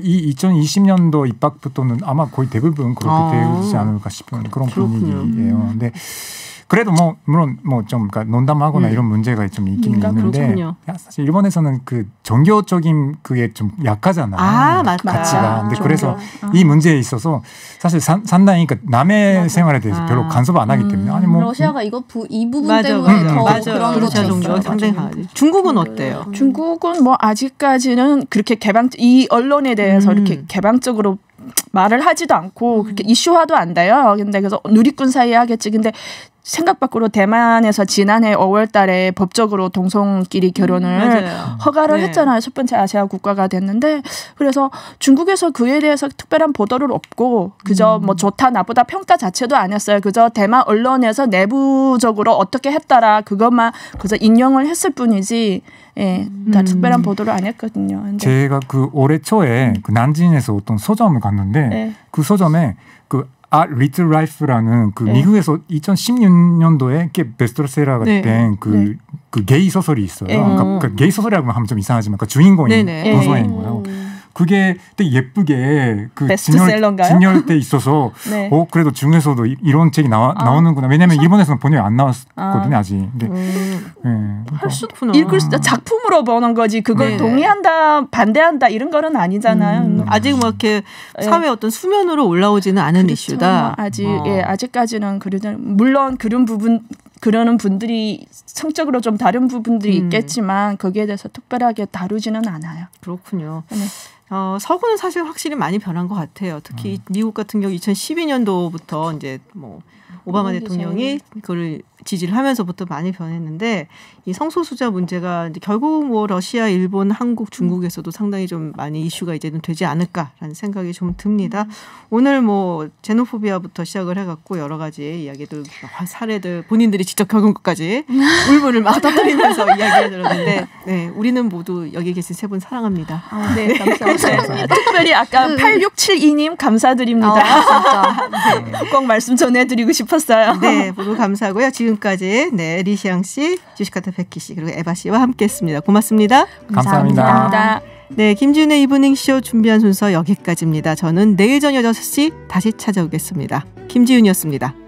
Speaker 7: 이 2020년도 입학부터는 아마 거의 대부분 그렇게 되지 않을까 싶은 그런 분위기예요. 근데 그래도 뭐 물론 뭐 좀 그러니까 논담하거나 이런 문제가 좀 있긴 있는데 사실 일본에서는 그 종교적인 그게 좀 약하잖아요. 가치가. 근데 그래서 이 문제에 있어서 사실 상당히 그러니까 남의 생활에 대해서 별로 간섭 안 하기 때문에 아니 뭐
Speaker 6: 러시아가 이 부분 때문에 더 그런
Speaker 1: 러시아 종교가 상당히 중국은 어때요?
Speaker 5: 중국은 뭐 아직까지는 그렇게 이 언론에 대해서 이렇게 개방적으로 말을 하지도 않고 그렇게 이슈화도 안 돼요. 근데 그래서 누리꾼 사이에 하겠지. 근데 생각 밖으로 대만에서 지난해 5월 달에 법적으로 동성끼리 결혼을 허가를 했잖아요. 첫 번째 아시아 국가가 됐는데 그래서 중국에서 그에 대해서 특별한 보도를 없고 그저 뭐 좋다 나쁘다 평가 자체도 안 했어요. 그저 대만 언론에서 내부적으로 어떻게 했더라 그것만 그저 인용을 했을 뿐이지 다 특별한 보도를 안 했거든요. 근데
Speaker 7: 제가 그 올해 초에 그 난징에서 어떤 서점을 갔는데 그 서점에 그 리틀 라이프라는 그 미국에서 2016년도에 베스트셀러가 된 그 게이 소설이 있어요. 그러니까 게이 소설이라고 하면 좀 이상하지만 그 주인공이 동성애인 거예요. 그게 되게 예쁘게 그 진열돼 있어서 그래도 중에서도 이런 책이 나오는구나. 왜냐하면 일본에서는 번역이 안 나왔거든요 아직.
Speaker 5: 할 수도 읽을 수 작품으로 보는 거지. 그걸 동의한다, 반대한다 이런 거는 아니잖아요.
Speaker 1: 아직 뭐 이렇게 사회 어떤 수면으로 올라오지는 않은 이슈다.
Speaker 5: 아직까지는 물론 그러는 분들이 성적으로 좀 다른 부분들이 있겠지만 거기에 대해서 특별하게 다루지는 않아요.
Speaker 1: 그렇군요. 서구는 사실 확실히 많이 변한 것 같아요. 특히 미국 같은 경우 2012년도부터 이제 뭐 오바마 대통령이 그걸 지지를 하면서부터 많이 변했는데 이 성소수자 문제가 이제 결국 뭐 러시아, 일본, 한국, 중국에서도 상당히 좀 많이 이슈가 이제는 되지 않을까라는 생각이 좀 듭니다. 오늘 뭐 제노포비아부터 시작을 해갖고 여러 가지 이야기들, 사례들, 본인들이 직접 겪은 것까지 울분을 막 터뜨리면서 이야기를 들었는데 우리는 모두 여기 계신 세 분 사랑합니다.
Speaker 5: 네, 감사합니다. 특별히 아까 8672님 감사드립니다. 진짜. 꼭 말씀 전해드리고 싶었어요.
Speaker 1: 네, 모두 감사하고요. 지금까지 리시앙 씨, 주식카타 백희 씨 그리고 에바 씨와 함께했습니다. 고맙습니다.
Speaker 7: 감사합니다.
Speaker 1: 네, 김지윤의 이브닝쇼 준비한 순서 여기까지입니다. 저는 내일 저녁 6시 다시 찾아오겠습니다. 김지윤이었습니다.